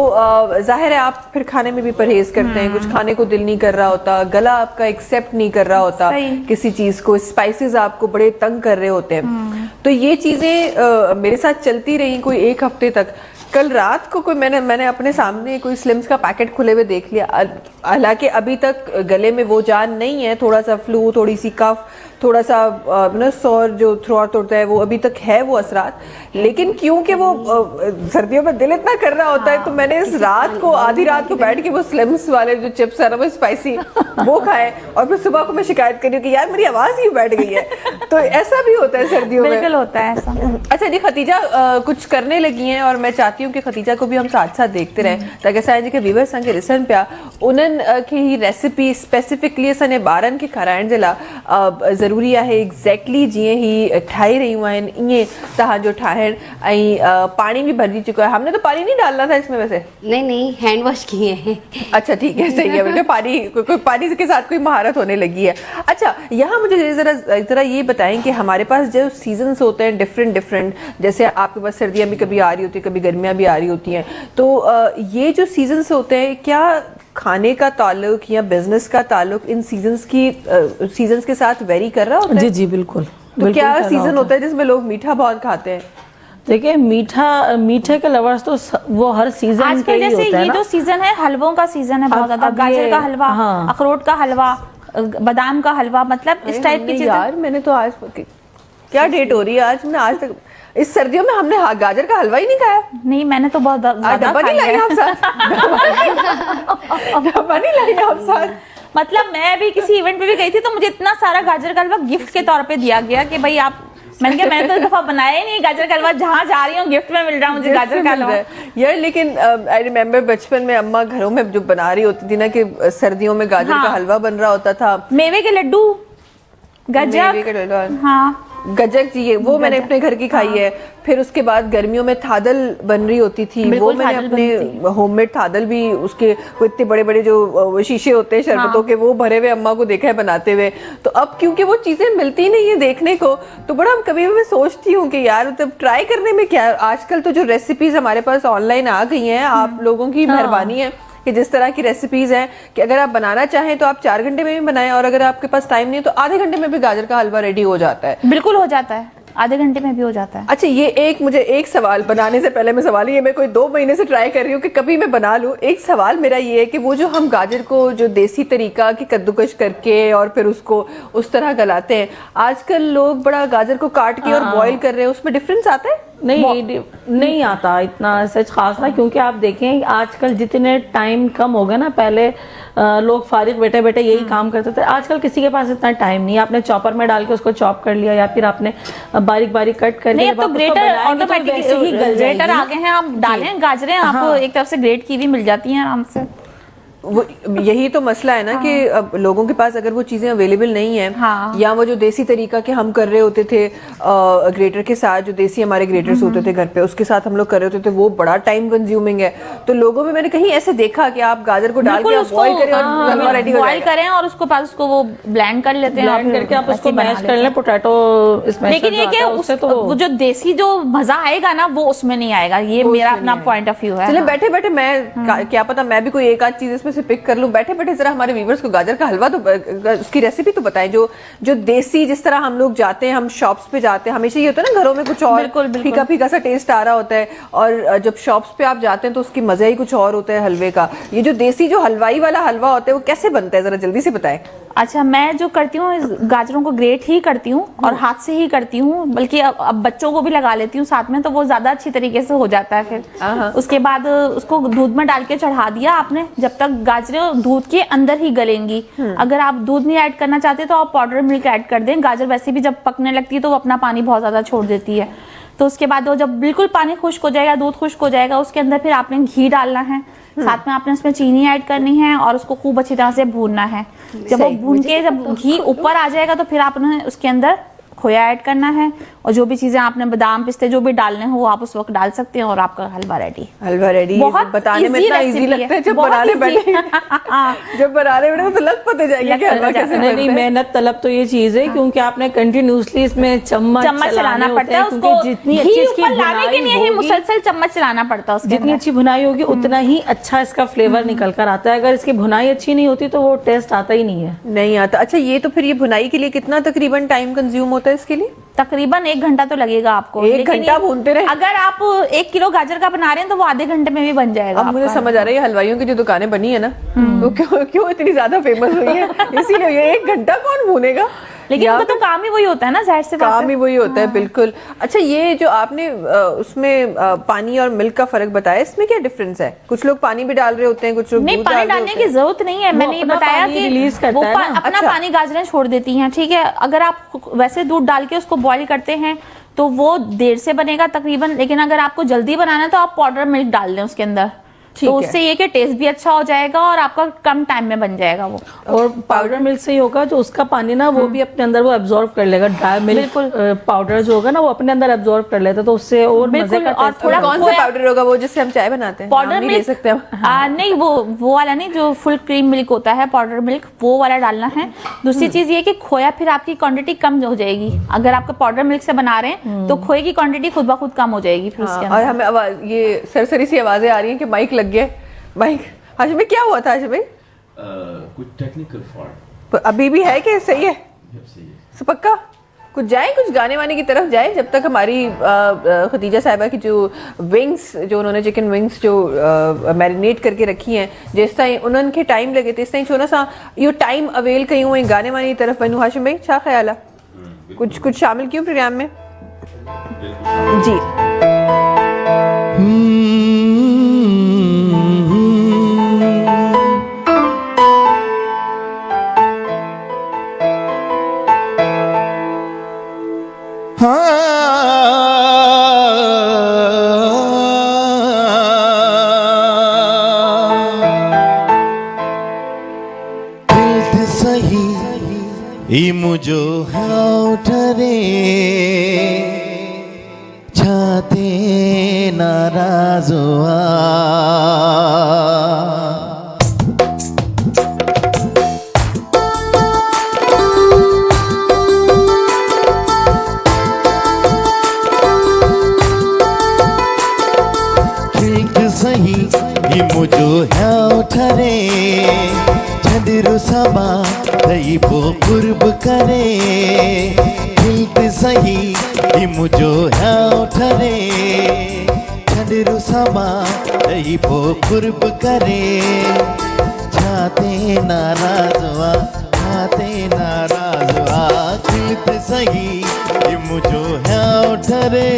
जाहिर है आप फिर खाने में भी परहेज करते हैं। कुछ खाने को दिल नहीं कर रहा होता गला आपका एक्सेप्ट नहीं कर रहा होता सही। किसी चीज को स्पाइसेस आपको बड़े तंग कर रहे होते हैं। तो ये चीजें मेरे साथ चलती रही कोई 1 हफ्ते तक। कल रात को कोई मैंने अपने सामने कोई स्लिम्स का पैकेट खुले हुए देख लिया। हालांकि अभी तक गले में वो जान नहीं है थोड़ा सा फ्लू थोड़ी सी कफ थोड़ा सा सौर जो थ्रोट होता है वो अभी तक है वो असरात। लेकिन क्योंकि वो सर्दियों में दिल इतना कर रहा होता है तो मैंने इस रात को आधी रात को बैठ के वो स्लिम्स वाले जो चिप्स है ना वो स्पाइसी वो खाए और फिर सुबह को मैं शिकायत करी कि यार मेरी आवाज ही बैठ गई है। तो ऐसा भी होता है सर्दियों में। बिल्कुल होता है ऐसा। अच्छा जी खतीजा कुछ करने लगी हैं और मैं चाहती हूँ कि खतीजा को भी हम साथ साथ देखते रहें ताकि असांजे जेके व्यूअर्स आहिनि रिसनि पिया उन्हनि खे ही रेसिपी स्पेसिफिकली असांजे ॿारनि खे खाराइण जे लाइ ज़रूरी आहे एग्ज़ैक्टली जीअं ही ठाहे रहियूं आहिनि ईअं तव्हांजो ठाहिण ऐं पानी भी भरजी चुका है। हमने तो पानी नहीं डालना था इसमें वैसे। नहीं हैंड वॉश किए हैं। अच्छा ठीक है, सही है। मुझे पानी कोई पानी के साथ कोई महारत होने लगी है। अच्छा, यहाँ मुझे जरा ये बताएं कि हमारे पास जो सीजन्स होते हैं डिफरेंट, जैसे आपके पास सर्दियाँ भी कभी आ रही होती है, कभी गर्मियाँ भी आ रही होती हैं, तो ये जो सीजन्स होते हैं, क्या खाने का ताल्लुक या बिजनेस का ताल्लुक इन सीजन्स के साथ वेरी कर रहा होता है? जी जी बिल्कुल। तो क्या सीजन होता है जिसमें लोग मीठा बहुत खाते हैं? देखिए मीठे के लवर्स तो वो हर सीजन आजकल जैसे ये जो सीजन है हलवों का सीजन है बहुत ज्यादा, गाजर का हलवा, अखरोट का हलवा, बादाम का हलवा, मतलब इस टाइप की चीजें। यार मैंने तो आज क्या डेट हो रही है आज, मैं आज तक इस सर्दियों में हमने गाजर का हलवा ही नहीं खाया। नहीं मैंने तो बहुत डब्बा नहीं लाई आप साथ? डब्बा नहीं लाई आप साथ? मतलब मैं भी किसी इवेंट पे भी गई थी तो मुझे इतना सारा गाजर का हलवा गिफ्ट के तौर पे दिया गया कि भाई आप, मैंने कहा मैंने तो इस दफा बनाया ही नहीं गाजर का हलवा, जहाँ जा रही हूँ गिफ्ट में मिल रहा है मुझे गाजर का हलवा यार। लेकिन आई रिमेम्बर बचपन में अम्मा घरों में जो बना रही होती थी ना कि सर्दियों में गाजर का हलवा बन रहा होता था, मेवे के लड्डू, गजक, के लड्डू, हाँ गजक जी, वो मैंने अपने घर की खाई है। फिर उसके बाद गर्मियों में थादल बन रही होती थी, वो मैंने अपने होममेड थादल भी, उसके वो इतने बड़े बड़े जो शीशे होते हैं शरबतों के, वो भरे हुए अम्मा को देखा है बनाते हुए। तो अब क्योंकि वो चीजें मिलती नहीं है देखने को, तो बड़ा कभी मैं सोचती हूँ कि यार तब ट्राई करने में क्या। आजकल तो जो रेसिपीज हमारे पास ऑनलाइन आ गई हैं, आप लोगों की मेहरबानी है कि जिस तरह की रेसिपीज हैं कि अगर आप बनाना चाहें तो आप 4 घंटे में भी बनाएं, और अगर आपके पास टाइम नहीं है तो आधे घंटे में भी गाजर का हलवा रेडी हो जाता है। बिल्कुल हो जाता है, आधे घंटे में भी हो जाता है। अच्छा, ये मुझे एक सवाल बनाने से पहले मैं सवाल, ये मैं कोई 2 महीने से ट्राई कर रही हूँ कि कभी मैं बना लूँ। एक सवाल मेरा ये है कि वो जो हम गाजर को जो देसी तरीका की कद्दूकश करके और फिर उसको उस तरह गलाते हैं, आजकल लोग बड़ा गाजर को काट के और बॉईल कर रहे हैं, उसमें डिफरेंस आता है? नहीं आता इतना सच खास ना, क्योंकि आप देखें आजकल जितने टाइम कम हो गया ना, पहले लोग फारिग बैठे बैठे यही काम करते थे, आजकल किसी के पास इतना टाइम नहीं है। आपने चॉपर में डाल के उसको चॉप कर लिया या फिर आपने बारीक बारिक कट कर लिया, तो ग्रेटर ऑटोमेटिकली ग्रेटर आ गए हैं, आप डालें गाजरें आपको एक तरफ से ग्रेट की भी मिल जाती हैं आराम से। वो यही तो मसला है ना कि अब लोगों के पास अगर वो चीजें अवेलेबल नहीं है, या वो जो देसी तरीका के हम कर रहे होते थे ग्रेटर के साथ, जो देसी हमारे ग्रेटर्स होते थे घर पे, उसके साथ हम लोग कर रहे होते थे, वो बड़ा टाइम कंज्यूमिंग है। तो लोगों में मैंने कहीं ऐसे देखा कि आप गाजर को डाल के बॉईल करें और हलवा रेडी हो जाएगा। बॉईल करें और उसको पास उसको वो ब्लेंड कर लेते हैं, ब्लेंड करके आप उसको मैश कर लें, पोटैटो स्मैशर। लेकिन ये कि वो जो देसी जो मजा आएगा ना वो उसमें नहीं आएगा, ये मेरा अपना पॉइंट ऑफ व्यू है। चलिए बैठे बैठे मैं क्या पता मैं भी कोई एक आध चीज इसमें से पिक कर लूं। बैठे बैठे जरा हमारे व्यूवर्स को गाजर का हलवा तो उसकी रेसिपी तो बताएं, जो देसी, जिस तरह हम लोग जाते हैं, हम शॉप्स पे जाते हैं, हमेशा ये होता है ना घरों में कुछ और फीका फीका सा टेस्ट आ रहा होता है, और जब शॉप्स पे आप जाते हैं तो उसकी मजा ही कुछ और होता है हलवे का। ये जो देसी जो हलवाई वाला हलवा होता है वो कैसे बनता है, जरा जल्दी से बताएं। अच्छा, मैं जो करती हूँ गाजरों को ग्रेट ही करती हूँ और हाथ से ही करती हूँ, बल्कि अब बच्चों को भी लगा लेती हूँ साथ में, तो वो ज्यादा अच्छी तरीके से हो जाता है। फिर उसके बाद उसको दूध में डाल के चढ़ा दिया आपने, जब तक गाजरें दूध के अंदर ही गलेंगी। अगर आप दूध नहीं ऐड करना चाहते तो आप पाउडर मिल्क ऐड कर दें। गाजर वैसे भी जब पकने लगती है तो वो अपना पानी बहुत ज्यादा छोड़ देती है। तो उसके बाद वो जब बिल्कुल पानी खुश्क हो जाएगा, दूध खुश्क हो जाएगा, उसके अंदर फिर आपने घी डालना है, साथ में आपने उसमें चीनी ऐड करनी है और उसको खूब अच्छी तरह से भूनना है। जब वो भून के जब घी ऊपर आ जाएगा तो फिर आपने उसके अंदर खोया ऐड करना है, और जो भी चीजें आपने बादाम पिस्ते जो भी डालने हो आप उस वक्त डाल सकते हैं, और आपका हलवा रेडी। हलवा रेडी बताने में इतना इजी लगता है, जब बनाने बैठे जब बनाने बैठे तो लग पता जाएगा कि हलवा कैसे बनता है। नहीं, मेहनत तलब तो ये चीज है, क्योंकि आपने कंटिन्यूसली इसमें चम्मच चलाना पड़ता है उसको, जितनी अच्छी इसकी लाने के लिए मुसलसल चम्मच चलाना पड़ता है। जितनी अच्छी भुनाई होगी उतना ही अच्छा इसका फ्लेवर निकल कर आता है। अगर इसकी भुनाई अच्छी नहीं होती तो वो टेस्ट आता ही नहीं है, नहीं आता। अच्छा, ये तो फिर ये भुनाई के लिए कितना तकरीबन टाइम कंज्यूम होता है इसके लिए? तकरीबन 1 घंटा तो लगेगा आपको। 1 घंटा भूनते रहे? अगर आप 1 किलो गाजर का बना रहे हैं तो वो आधे घंटे में भी बन जाएगा। अब मुझे समझ आ रहा है हलवाइयों की जो दुकानें बनी है ना, वो क्यों इतनी ज्यादा फेमस हुई है, इसीलिए ये 1 घंटा कौन भूनेगा। लेकिन उनका तो काम ही वही होता है ना, जाहिर से काम ही वही होता है। बिल्कुल। अच्छा, ये जो आपने उसमें पानी और मिल्क का फर्क बताया, इसमें क्या डिफरेंस है? कुछ लोग पानी भी डाल रहे होते हैं, कुछ लोग नहीं, पानी डालने की जरूरत नहीं है। मैंने ये बताया कि वो अपना पानी गाजरें छोड़ देती हैं, ठीक है। अगर आप वैसे दूध डाल के उसको बॉईल करते हैं तो वो देर से बनेगा तकरीबन, लेकिन अगर आपको जल्दी बनाना है तो आप पाउडर मिल्क डाल दें उसके अंदर, ठीक तो है। उससे ये कि टेस्ट भी अच्छा हो जाएगा और आपका कम टाइम में बन जाएगा वो। और पाउडर मिल्क से ही होगा जो उसका पानी ना वो भी अपने अंदर वो एब्जॉर्ब कर लेगा। ड्राई मिल्क पाउडर जो होगा ना वो अपने अंदर एब्जॉर्ब कर लेता है, तो उससे और मजे बिल्कुल, का और taste थोड़ा आता है। कौन सा पाउडर होगा वो जिससे हम चाय बनाते हैं? पाउडर नाम नहीं ले मिल्क सकते हम। नहीं, वो वाला नहीं, जो फुल क्रीम मिल्क होता है पाउडर मिल्क, वो वाला डालना है। दूसरी चीज ये कि खोया फिर आपकी क्वांटिटी कम हो जाएगी। अगर आपका पाउडर मिल्क से बना रहे हैं तो खोए की क्वांटिटी खुद ब खुद कम हो जाएगी फिर उसके हाँ, और अंदर। हमें ये सरसरी सी आवाजें आ रही हैं कि माइक लग गया। माइक हाशिम भाई, क्या हुआ था हाशिम भाई? कुछ टेक्निकल फॉल्ट अभी भी है कि सही है? जब से ये तो पक्का कुछ जाए, कुछ गाने वाने की तरफ जाए जब तक हमारी खदीजा साहिबा की जो विंग्स, जो उन्होंने चिकन विंग्स जो मैरिनेट करके रखी हैं, जिस ताईं उन्हनि खे टाइम लगे तेस ताईं छो न सा यो टाइम अवेल कयूं ऐं गाने वाने की तरफ वञूं। हाशिम भाई छा ख्याल आहे? कुछ शामिल क्यों प्रोग्राम में? जी सही ई मुझो हाउठरे छाते नाराज हुआ सही ई मुझो हाउठरे छंदिरु समा दई बो कुर्ब करे हिल्त सही ई मुझो हाउठरे छंदिरु समा दई बो कुर्ब करे छाते नाराजवा छाते नाराजवा हिल्त सही ई मुझो हाउठरे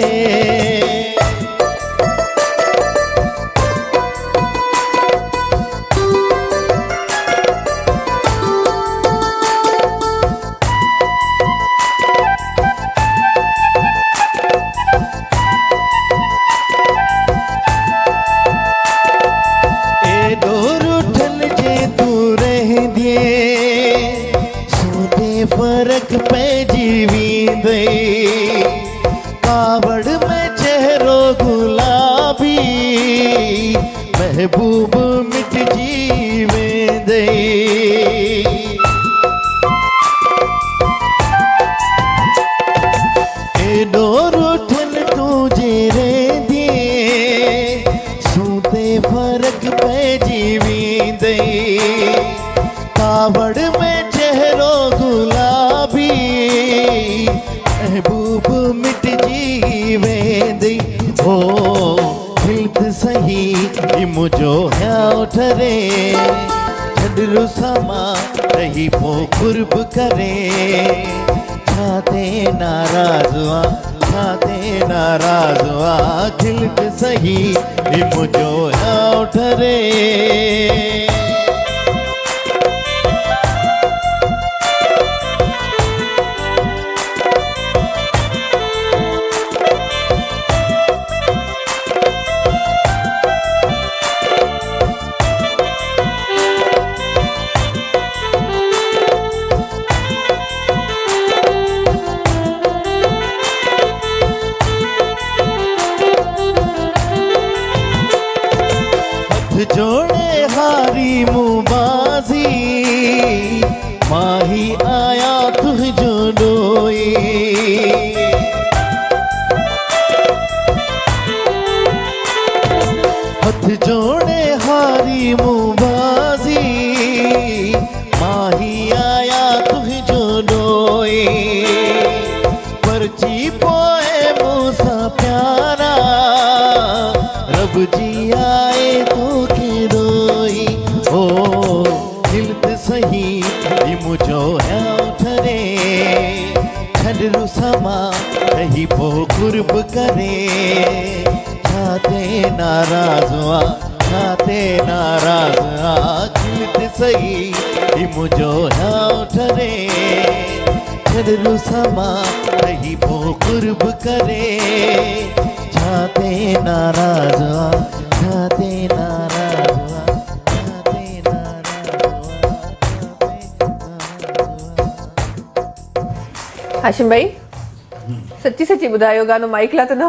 फर्क पे जीवी कावड़ में चेहरो गुलाबी महबूब मिट जीवे दे एडो रूठन तुझे रे दिए सूते फर्क पे जीवी दे कावड़ में चेहरो गुलाबी महबूब मिट जीवे दई ओ हिल्त सही ई मुझो हाउठरे छडरु समा रही पो कुर्ब करे छाते नाराजवा छाते नाराजवा हिल्त सही ई मुझो हाउठरे जोड़े हारी मुबाजी माही आया तुझ जो डोई हथ जोड़े हारी मुबाजी माही आया तुझ जो डोई परची पोए मूसा प्यारा रब जी आए तो हिल्त सही ई मुझो हाउठरे छडरु समा रही पो कुर्ब करे छाते नाराजवा छाते नाराजवा हिल्त सही ई मुझो हाउठरे छडरु समा रही पो कुर्ब करे छाते नाराजवा छाते नाराज हाशिम भाई सच्ची सच्ची ॿुधायो गानो माइक ला त न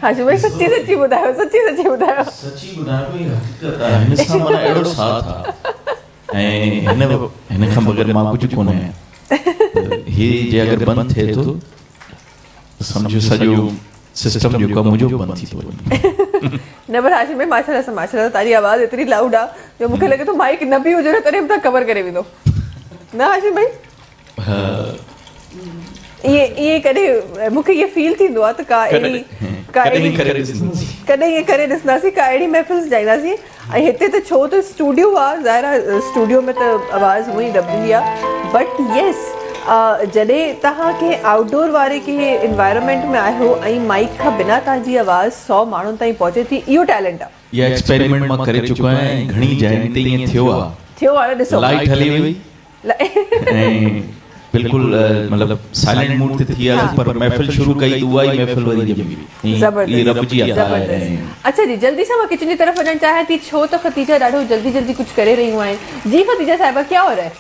हाशिम भाई सच्ची सच्ची ॿुधायो सची ॿुधायां पई हक़ीक़त आहे हिन सां माना अहिड़ो साथ आहे ऐं हिन खां बग़ैर मां कुझु कोन आहियां हीअ जे अगरि बंदि थिए थो त सम्झो सॼो सिस्टम जेको आहे मुंहिंजो बंदि थी थो वञे न पर हाशिम भाई माशाल्लाह तारी आवाज़ एतिरी लाउड आहे जो मूंखे लॻे थो माइक न बि हुजे न तॾहिं बि तव्हां कवर करे वेंदो न हाशिम भाई ये कॾहिं मूंखे ये फील थींदो आहे त कॾहिं ये करे ॾिसंदासीं का अहिड़ी महफ़िल सजाईंदासीं ऐं हिते त छो त स्टूडियो आहे ज़ाहिर आहे स्टूडियो में त आवाज़ हूअं ई दॿंदी आहे बट येस जॾहिं तव्हां कंहिं आउटडोर वारे कंहिं इन्वायरमेंट में आहियो ऐं माइक खां बिना तव्हांजी आवाज़ 100 माण्हुनि ताईं पहुचे थी इहो टैलेंट आहे इहा एक्सपेरिमेंट मां करे चुको आहियां ऐं घणी जाइनि ते ईअं थियो आहे ॾिसो लाइट हली वई ऐं बिल्कुलु मतलब साइलेंट मूड ते थी आहे पर महफ़िल शुरू कई त उहा ई महफ़िल वरी ॼमी वई ज़बरदस्त रब जी अता आहे अच्छा जी जल्दी सां मां किचन की तरफ वञणु चाहियां थी छो त खतीजा ॾाढो जल्दी कुछ करे रही आहिनि जी खतीजा साहिबा क्या हो रहा है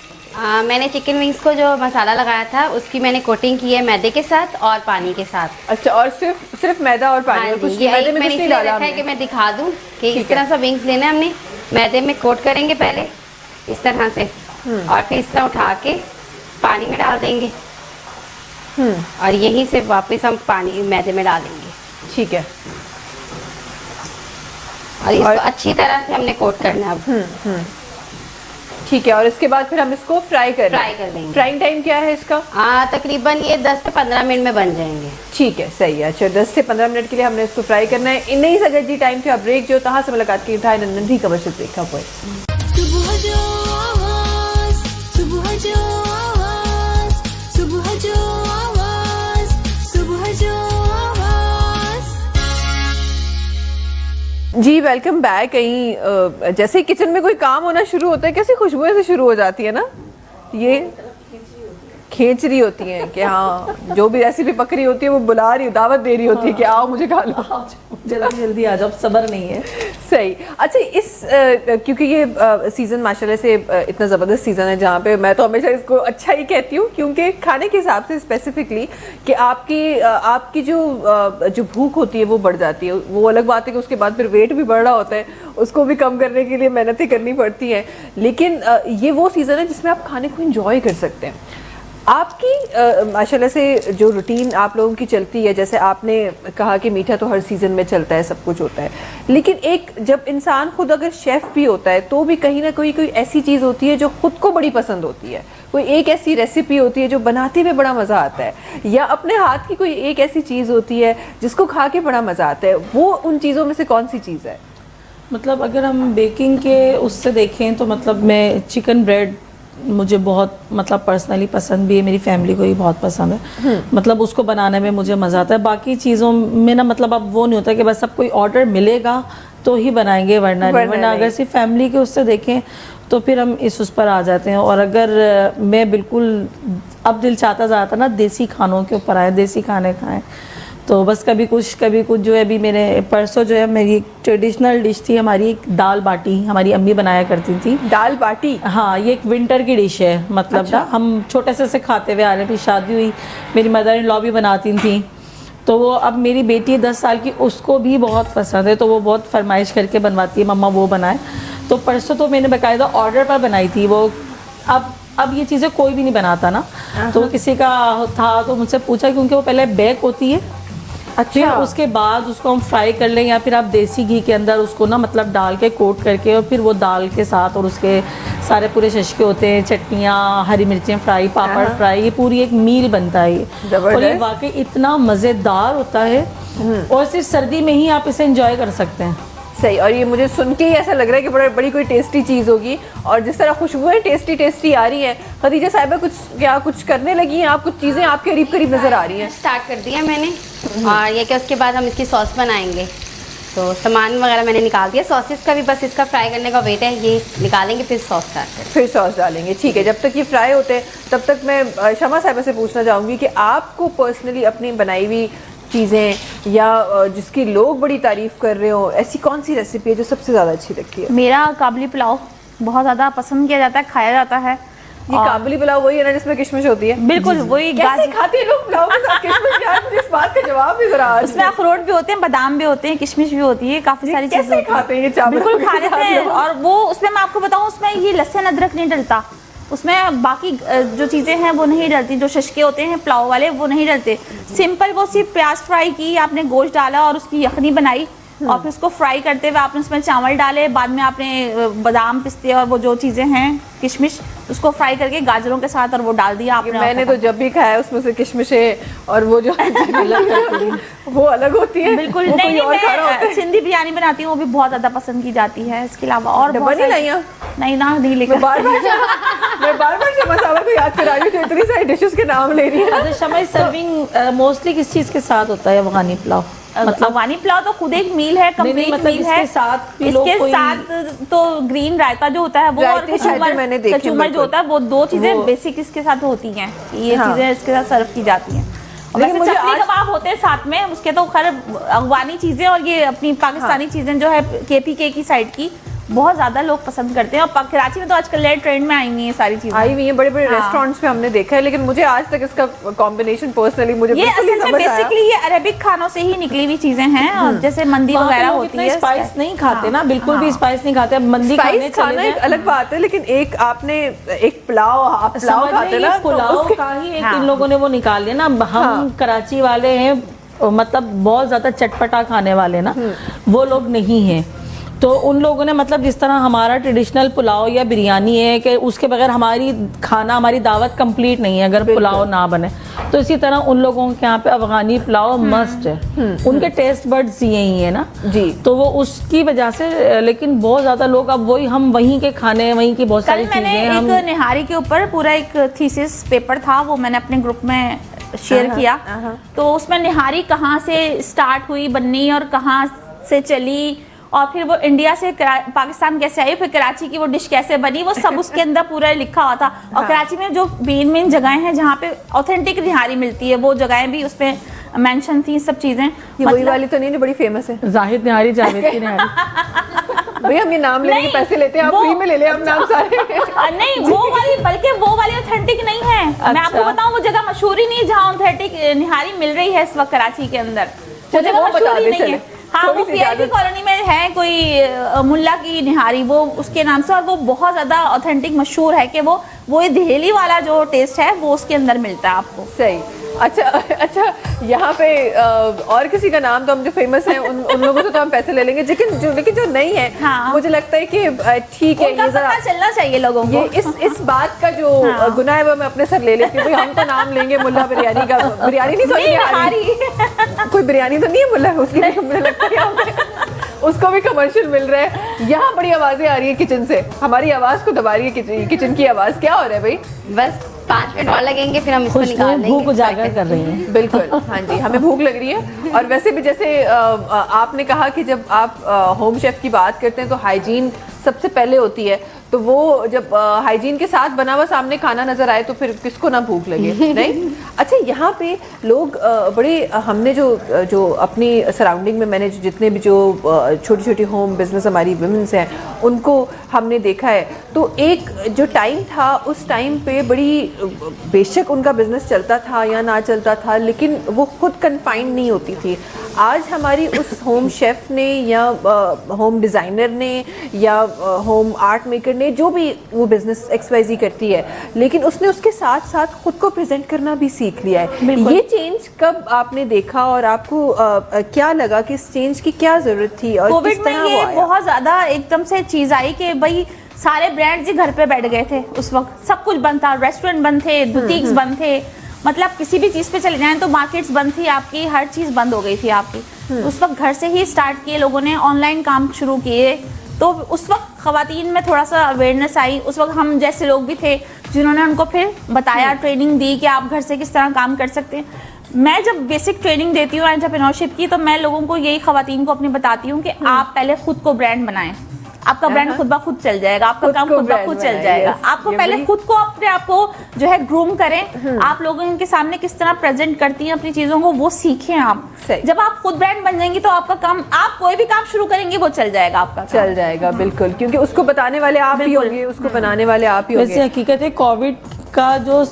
मैंने चिकन विंग्स को जो मसाला लगाया था उसकी मैंने कोटिंग की है मैदे के साथ और पानी के साथ। अच्छा और सिर्फ मैदा और पानी और कुछ मैदे में कुछ नहीं डाला है कि मैं दिखा दूं कि इस तरह से विंग्स लेने हमने मैदे में कोट करेंगे पहले इस तरह से और फिर इस तरह उठा के पानी में डाल देंगे और यहीं से वापस हम पानी मैदे में डालेंगे। ठीक है और इसको अच्छी तरह से हमने कोट करना है अब। ठीक है और इसके बाद फिर हम इसको फ्राई कर देंगे। फ्राइंग टाइम क्या है इसका? तकरीबन ये 10 से 15 मिनट में बन जाएंगे। ठीक है सही है। अच्छा 10 से 15 मिनट के लिए हमने इसको फ्राई करना है। इन ही सगत जी टाइम थियो ब्रेक जो तहां से मुलाकात की था नंढी कमर्शियल ब्रेक खां पोइ। सुबह जो आवाज़ सुबह जो आवाज़ सुबह जो आवाज़ सुबह जो आवाज़। जी वेलकम बैक। कहीं जैसे ही किचन में कोई काम होना शुरू होता है कैसी खुशबुएं से शुरू हो जाती है ना, ये खींच रही होती हैं कि हाँ जो भी रेसिपी पक रही होती है वो बुला रही दावत दे रही होती है कि आओ मुझे खा लो, जल्दी आ जाओ, सब्र नहीं है। सही। अच्छा इस क्योंकि ये सीज़न माशाल्लाह से इतना ज़बरदस्त सीज़न है जहाँ पे मैं तो हमेशा इसको अच्छा ही कहती हूँ क्योंकि खाने के हिसाब से स्पेसिफिकली कि आपकी जो भूख होती है वो बढ़ जाती है। वो अलग बात है कि उसके बाद फिर वेट भी बढ़ रहा होता है, उसको भी कम करने के लिए मेहनतें करनी पड़ती हैं, लेकिन ये वो सीज़न है जिसमें आप खाने को इंजॉय कर सकते हैं। आपकी माशाल्लाह से जो रूटीन आप लोगों की चलती है, जैसे आपने कहा कि मीठा तो हर सीज़न में चलता है, सब कुछ होता है, लेकिन एक जब इंसान खुद अगर शेफ़ भी होता है तो भी कहीं ना कोई ऐसी चीज़ होती है जो खुद को बड़ी पसंद होती है, कोई एक ऐसी रेसिपी होती है जो बनाते हुए बड़ा मज़ा आता है, या अपने हाथ की कोई एक ऐसी चीज़ होती है जिसको खा के बड़ा मज़ा आता है, वो उन चीज़ों में से कौन सी चीज़ है? मतलब अगर हम बेकिंग के उससे देखें तो मतलब मैं चिकन ब्रेड मुझे बहुत मतलब पर्सनली पसंद भी है, मेरी फैमिली को भी बहुत पसंद है। मतलब उसको बनाने में मुझे मज़ा आता है। बाकी चीज़ों में ना मतलब अब वो नहीं होता कि बस सब कोई ऑर्डर मिलेगा तो ही बनाएंगे, वरना अगर सिर्फ फैमिली के उससे देखें तो फिर हम उस पर आ जाते हैं। और अगर मैं बिल्कुल अब दिल चाहता जाता ना देसी खानों के ऊपर आए, देसी खाने खाएँ, तो बस कभी कुछ जो है अभी मेरे परसों जो है मेरी ट्रेडिशनल डिश थी हमारी एक दाल बाटी, हमारी अम्मी बनाया करती थी। दाल बाटी? हाँ, ये एक विंटर की डिश है। मतलब अच्छा। ना हम छोटे से खाते हुए आ रहे थे, शादी हुई मेरी मदर इन लॉ भी बनाती थी, तो वो अब मेरी बेटी 10 साल की, उसको भी बहुत पसंद है, तो वो बहुत फरमाइश करके बनवाती है मम्मा वो बनाए। तो परसों तो मैंने बाकायदा ऑर्डर पर बनाई थी वो। अब ये चीज़ें कोई भी नहीं बनाता ना, तो किसी का था तो मुझसे पूछा, क्योंकि वो पहले बेक होती है, फिर उसके बाद उसको हम फ्राई कर लें, या फिर आप देसी घी के अंदर उसको ना मतलब डाल के कोट करके, और फिर वो दाल के साथ और उसके सारे पूरे शशके होते हैं, चटनियाँ, हरी मिर्चें फ्राई, पापड़ फ्राई, ये पूरी एक मील बनता है ये। और ये वाकई इतना मज़ेदार होता है और सिर्फ सर्दी में ही आप इसे एंजॉय कर सकते हैं। सही। और ये मुझे सुन के ही ऐसा लग रहा है कि बड़ी कोई टेस्टी चीज़ होगी, और जिस तरह खुशबुएं टेस्टी आ रही हैं। खदीजा साहिबा कुछ करने लगी हैं आप? कुछ चीज़ें आपके करीब नज़र आ रही हैं। स्टार्ट कर दिया मैंने, और ये कि उसके बाद हम इसकी सॉस बनाएंगे, तो सामान वगैरह मैंने निकाल दिया। सॉसेस का भी बस इसका फ्राई करने का वेट है, ये निकालेंगे फिर सॉस स्टार्ट करेंगे, फिर सॉस डालेंगे। ठीक है, जब तक ये फ्राई होते हैं तब तक मैं शमा साहिबा से पूछना चाहूँगी कि आपको पर्सनली अपनी बनाई हुई चीज़ें या जिसकी लोग बड़ी तारीफ़ कर रहे हो, ऐसी कौन सी रेसिपी है जो सबसे ज़्यादा अच्छी लगती है? मेरा काबली पुलाव बहुत ज़्यादा पसंद किया जाता है, खाया जाता है, ये काबुली पुलाव वही है ना जिसमें किशमिश होती है? बिल्कुल वही कैसे गाजर, खाते हैं लोग पुलाव के साथ किशमिश? यार मुझे इस बात का जवाब भी जरा आज उसमें अखरोट भी होते हैं, बादाम भी होते हैं, किशमिश भी होती है, काफी सारी चीजें कैसे होती हैं। खाते हैं ये चावल? बिल्कुल खा लेते हैं। लोग? और वो उसमें मैं आपको बताऊं, उसमें ये लहसुन अदरक नहीं डलता, उसमें बाकी जो चीजें हैं वो नहीं डलती, जो शशके होते हैं पुलाव वाले वो नहीं डलते। सिंपल वो सिर्फ प्याज फ्राई की, आपने गोश्त डाला और उसकी यखनी बनाई और फिर उसको फ्राई करते हुए आपने उसमें चावल डाले, बाद में आपने बादाम पिस्ते और वो जो चीजें हैं किशमिश उसको फ्राई करके गाजरों के साथ और वो डाल दिया आपने। मैंने तो जब भी खाया उसमें से किशमिशें और वो जो वो अलग होती है। बिल्कुल वो नहीं, कोई और खा रहा होता मैं है। सिंधी बिरयानी बनाती हूँ, वो भी बहुत ज्यादा पसंद की जाती है। इसके अलावा और डब्बा बहुत नहीं सारी- लाई हैं? नहीं ना, नहीं मैं लेकर बार बार शमा साहबा को याद करा रही हूँ, तो इतनी सारी डिशेस के नाम ले रही है। अच्छा शमाई, सर्विंग मोस्टली किस चीज के साथ होता है अफगानी पुलाव? मतलब अफगानी पुलाव तो खुद एक मील है, कंप्लीट मतलब मील है। इसके साथ भी लोग इसके कोई- साथ तो ग्रीन रायता जो होता है वो, और रायते शायद मैंने देखे कचूमर जो बिल्कुल। होता है वो, दो चीजें वो- बेसिक इसके साथ होती हैं। ये हाँ। चीजें इसके साथ सर्व की जाती हैं। और लेकिन वैसे मुझे चटनी आज- कबाब होते हैं साथ में, उसके तो खैर अफगानी चीजें और ये अपनी पाकिस्तानी चीजें जो है KPK की साइड की बहुत ज्यादा लोग पसंद करते हैं। और कराची में तो आजकल नए ट्रेंड में आई हुई है सारी चीजें, आई हुई है, बड़े बड़े हाँ। रेस्टोरेंट्स में हमने देखा है, लेकिन मुझे आज तक इसका कॉम्बिनेशन पर्सनली मुझे ये बिल्कुल नहीं असल में समझ आया। बेसिकली ये अरेबिक खानों से ही निकली हुई चीजें हैं, और जैसे मंदी वहाँ पे वगैरह लोग होती इतना है। स्पाइस नहीं खाते ना, बिल्कुल भी हाँ। स्पाइस नहीं खाते। अब मंदी खाने स्पाइस चले खाना एक जाएं, अलग बात है, लेकिन एक आपने एक पुलाव, आप पुलाव समझ खाते रहे ना हैं, तो पुलाव उसके- का ही एक हाँ। इन लोगों ने वो निकाल लिया ना। हम हाँ। कराची वाले हैं, मतलब बहुत ज्यादा चटपटा खाने वाले ना, वो लोग नहीं हैं। तो उन लोगों ने मतलब जिस तरह हमारा ट्रेडिशनल पुलाव या बिरयानी है कि उसके बगैर हमारी खाना, हमारी दावत कंप्लीट नहीं है अगर पुलाव ना बने, तो इसी तरह उन लोगों के यहाँ पे अफगानी पुलाव मस्ट है। उनके टेस्ट बड्स यही है ना जी। तो वो उसकी वजह से, लेकिन बहुत ज्यादा लोग अब वही हम वहीं के खाने, वहीं की बहुत कल सारी मैंने चीजें हम एक निहारी के ऊपर पूरा एक थीसिस पेपर था, वो मैंने अपने ग्रुप में शेयर किया। तो उसमें निहारी कहाँ से स्टार्ट हुई बननी और कहाँ से चली, और फिर वो इंडिया से पाकिस्तान कैसे आई, फिर कराची की वो डिश कैसे बनी, वो सब उसके अंदर पूरा लिखा हुआ था। और कराची में जो मेन जगहें हैं जहाँ पे ऑथेंटिक निहारी मिलती है, वो जगहें भी उसमें मेंशन थी, सब चीजें। ये वही वाली तो नहीं जो बड़ी फेमस है? जाहिद निहारी, जावेद की निहारी। भैया हम ये नाम लेने के नहीं, पैसे लेते हैं, आप वो- फ्री में ले लें आप नाम सारे। नहीं वो वाली, बल्कि वो वाली ऑथेंटिक नहीं है। मैं आपको बताऊं, वो जगह मशहूर ही नहीं है जहाँ ऑथेंटिक निहारी मिल रही है इस वक्त कराची के अंदर। वो चलो, जगह वो मशहूर बता ही दे, नहीं चले। है। हाँ, थोड़ी वो सी PIP इजाजत। कॉलोनी में है कोई मुल्ला की निहारी, वो उसके नाम से, और वो बहुत ज्यादा ऑथेंटिक मशहूर है कि वो ये दहेली वाला जो टेस्ट है वो उसके अंदर मिलता है आपको। सही। अच्छा यहाँ पे और किसी का नाम तो हम जो फेमस हैं उन लोगों से तो हम पैसे ले लेंगे, लेकिन जो नहीं है, हाँ। मुझे लगता है कि ठीक है, उनका ये जरा पता चलना चाहिए लोगों ये को। इस बात का जो हाँ। गुनाह है वो मैं अपने सर ले लेती हूँ। भाई हम तो नाम लेंगे मुल्ला बिरयानी का, बिरयानी नहीं सॉरी नहीं, निहारी। कोई बिरयानी तो नहीं है मुल्ला, उसकी भी मुझे लगता है यहाँ पे उसको भी कमर्शियल मिल रहा है। यहाँ बड़ी आवाजें आ रही है किचन से, हमारी आवाज को दबा रही है किचन की आवाज। क्या हो रहा है भाई? बस 5 मिनट और लगेंगे, फिर हम इसको निकाल खुशबू भूख देंगे। उजागर कर रही है। बिल्कुल, हाँ जी, हमें भूख लग रही है। और वैसे भी जैसे आपने कहा कि जब आप होम शेफ की बात करते हैं तो हाइजीन सबसे पहले होती है, तो वो जब हाइजीन के साथ बना हुआ सामने खाना नजर आए तो फिर किसको ना भूख लगे, नहीं? अच्छा, यहाँ पे लोग बड़े, हमने जो अपनी सराउंडिंग में मैंने जितने भी जो छोटी छोटी होम बिजनेस हमारी वुमेन्स हैं उनको हमने देखा है, तो एक जो टाइम था उस टाइम पे बड़ी, बेशक उनका बिजनेस चलता था या ना चलता था, लेकिन वो खुद कन्फाइंड नहीं होती थी। आज हमारी उस होम शेफ ने या होम डिज़ाइनर ने या होम आर्ट मेकर ने, जो भी वो बिजनेस XYZ करती है, लेकिन उसने उसके साथ साथ खुद को प्रेजेंट करना भी सीख लिया है। ये चेंज कब आपने देखा और आपको क्या लगा कि इस चेंज की क्या जरूरत थी और कोविड किस में तरह वो ये आया? बहुत ज्यादा एकदम से चीज आई कि भाई सारे ब्रांड्स ही घर पे बैठ गए थे उस वक्त, सब कुछ बंद था, रेस्टोरेंट बंद थे, बुटीक्स बंद थे, मतलब किसी भी चीज पे चले जाएं तो मार्केट्स बंद थी आपकी, हर चीज बंद हो गई थी आपकी। उस वक्त घर से ही स्टार्ट किए लोगों ने, ऑनलाइन काम शुरू किए, तो उस वक्त खवातीन में थोड़ा सा अवेयरनेस आई। उस वक्त हम जैसे लोग भी थे जिन्होंने उनको फिर बताया, ट्रेनिंग दी कि आप घर से किस तरह काम कर सकते हैं। मैं जब बेसिक ट्रेनिंग देती हूँ एंटरप्रेन्योरशिप की, तो मैं लोगों को यही, खवातीन को अपनी बताती हूँ कि आप पहले खुद को ब्रांड बनाएं, आपका ब्रांड खुद ब खुद चल जाएगा, आपका खुद काम को खुद ब brand खुद चल बनाए, जाएगा। yes, आपको ये पहले बड़ी- खुद को अपने आप को जो है ग्रूम करें, आप लोगों के सामने किस तरह प्रेजेंट करती हैं अपनी चीजों को, वो सीखें आप। सही। जब आप खुद ब्रांड बन जाएंगी तो आपका काम, आप कोई भी काम शुरू करेंगे वो चल जाएगा आपका काम। चल जाएगा बिल्कुल, क्योंकि उसको बताने वाले आप ही बिल्कुल। होंगे, उसको बनाने वाले आप ही वैसे होंगे। हकीकत है कोविड का जो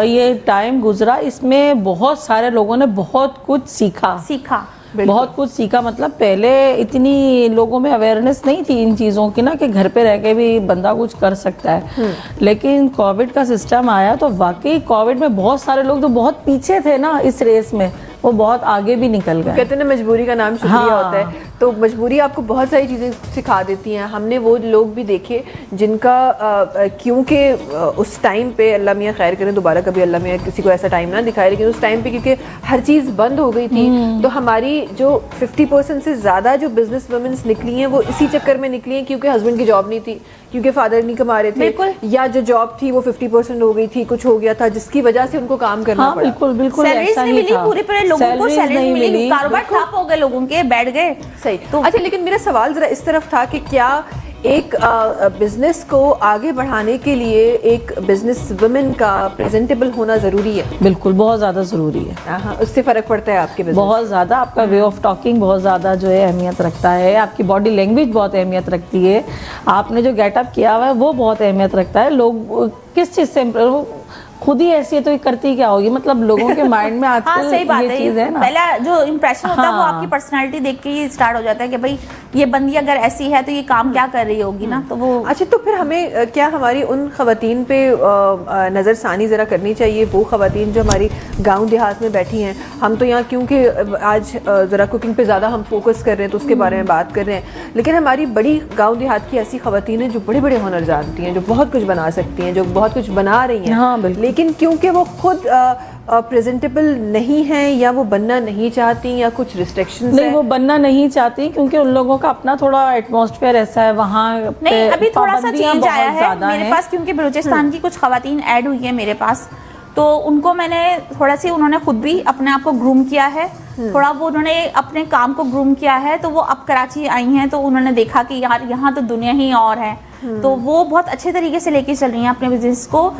ये टाइम गुजरा, इसमें बहुत सारे लोगों ने बहुत कुछ सीखा। बहुत कुछ सीखा। मतलब पहले इतनी लोगों में अवेयरनेस नहीं थी इन चीज़ों की ना, कि घर पे रह के भी बंदा कुछ कर सकता है। लेकिन कोविड का सिस्टम आया तो वाकई कोविड में बहुत सारे लोग जो बहुत पीछे थे ना इस रेस में, वो बहुत आगे भी निकल गए। कहते हैं ना मजबूरी का नाम शुक्रिया हाँ। होता है, तो मजबूरी आपको बहुत सारी चीज़ें सिखा देती हैं। हमने वो लोग भी देखे जिनका क्योंकि उस टाइम पे, अल्लाह मियाँ खैर करें, दोबारा कभी अल्लाह मियाँ किसी को ऐसा टाइम ना दिखाए, लेकिन उस टाइम पे क्योंकि हर चीज़ बंद हो गई थी, तो हमारी जो 50% से ज़्यादा जो बिजनेस वुमेन्स निकली हैं वो इसी चक्कर में निकली हैं क्योंकि हस्बैंड की जॉब नहीं थी, क्योंकि फादर नहीं कमा रहे थे, बिल्कुल। या जो जॉब थी वो 50% हो गई थी, कुछ हो गया था जिसकी वजह से उनको काम करना हाँ पड़ा। बिल्कुल बिल्कुल सैलरीज ऐसा नहीं ही मिली, था। पूरे पूरे लोगों को Salaries सैलरीज नहीं मिली, मिली। कारोबार ठप हो गए, लोगों के बैठ गए। सही। तो अच्छा, लेकिन मेरा सवाल जरा इस तरफ था कि क्या एक बिजनेस को आगे बढ़ाने के लिए एक बिजनेस वुमेन का प्रेजेंटेबल होना जरूरी है? बिल्कुल बहुत ज़्यादा ज़रूरी है। हाँ, उससे फर्क पड़ता है आपके बिजनेस? बहुत ज़्यादा आपका वे ऑफ टॉकिंग बहुत ज़्यादा जो है अहमियत रखता है, आपकी बॉडी लैंग्वेज बहुत अहमियत रखती है, आपने जो गेटअप किया हुआ है वो बहुत अहमियत रखता है। लोग किस चीज़ से खुद ही ऐसी है तो ये करती क्या होगी, मतलब लोगों के माइंड में हाँ आजकल सही बात ये है। चीज़ है ना। पहला जो इम्प्रेशन होता है वो हाँ। आपकी पर्सनालिटी देख के ही स्टार्ट हो जाता है कि भाई ये बंदी अगर ऐसी है तो ये काम क्या कर रही होगी ना, तो वो अच्छा, तो फिर हमें क्या हमारी उन खवातीन पे नज़रसानी ज़रा करनी चाहिए, वो खवातीन जो हमारी गांव देहात में बैठी हैं? हम तो यहाँ क्योंकि आज ज़रा कुकिंग पे ज़्यादा हम फोकस कर रहे हैं तो उसके बारे में बात कर रहे हैं, लेकिन हमारी बड़ी गांव देहात की ऐसी खवातीन हैं जो बड़े बड़े हुनर जानती हैं, जो बहुत कुछ बना सकती हैं, जो बहुत कुछ बना रही हैं, हाँ, बिल्कुल। लेकिन क्योंकि वो खुद प्रेजेंटेबल नहीं है या वो बनना नहीं चाहती या कुछ रिस्ट्रिक्शंस नहीं है? वो बनना नहीं चाहती क्योंकि उन लोगों का अपना थोड़ा एटमॉस्फेयर ऐसा है वहाँ नहीं, पे अभी थोड़ा सा पाबंदियाँ चेंज आया बहुत है ज़्यादा मेरे हैं। पास, क्योंकि बलूचिस्तान की कुछ खवातीन ऐड हुई है मेरे पास, तो उनको मैंने थोड़ा सी, उन्होंने खुद भी अपने आप को ग्रूम किया है, थोड़ा वो उन्होंने अपने काम को ग्रूम किया है, तो वो अब कराची आई हैं तो उन्होंने देखा कि यार यहाँ तो दुनिया ही और है, तो वो बहुत अच्छे तरीके से लेके चल रही हैं अपने बिजनेस को।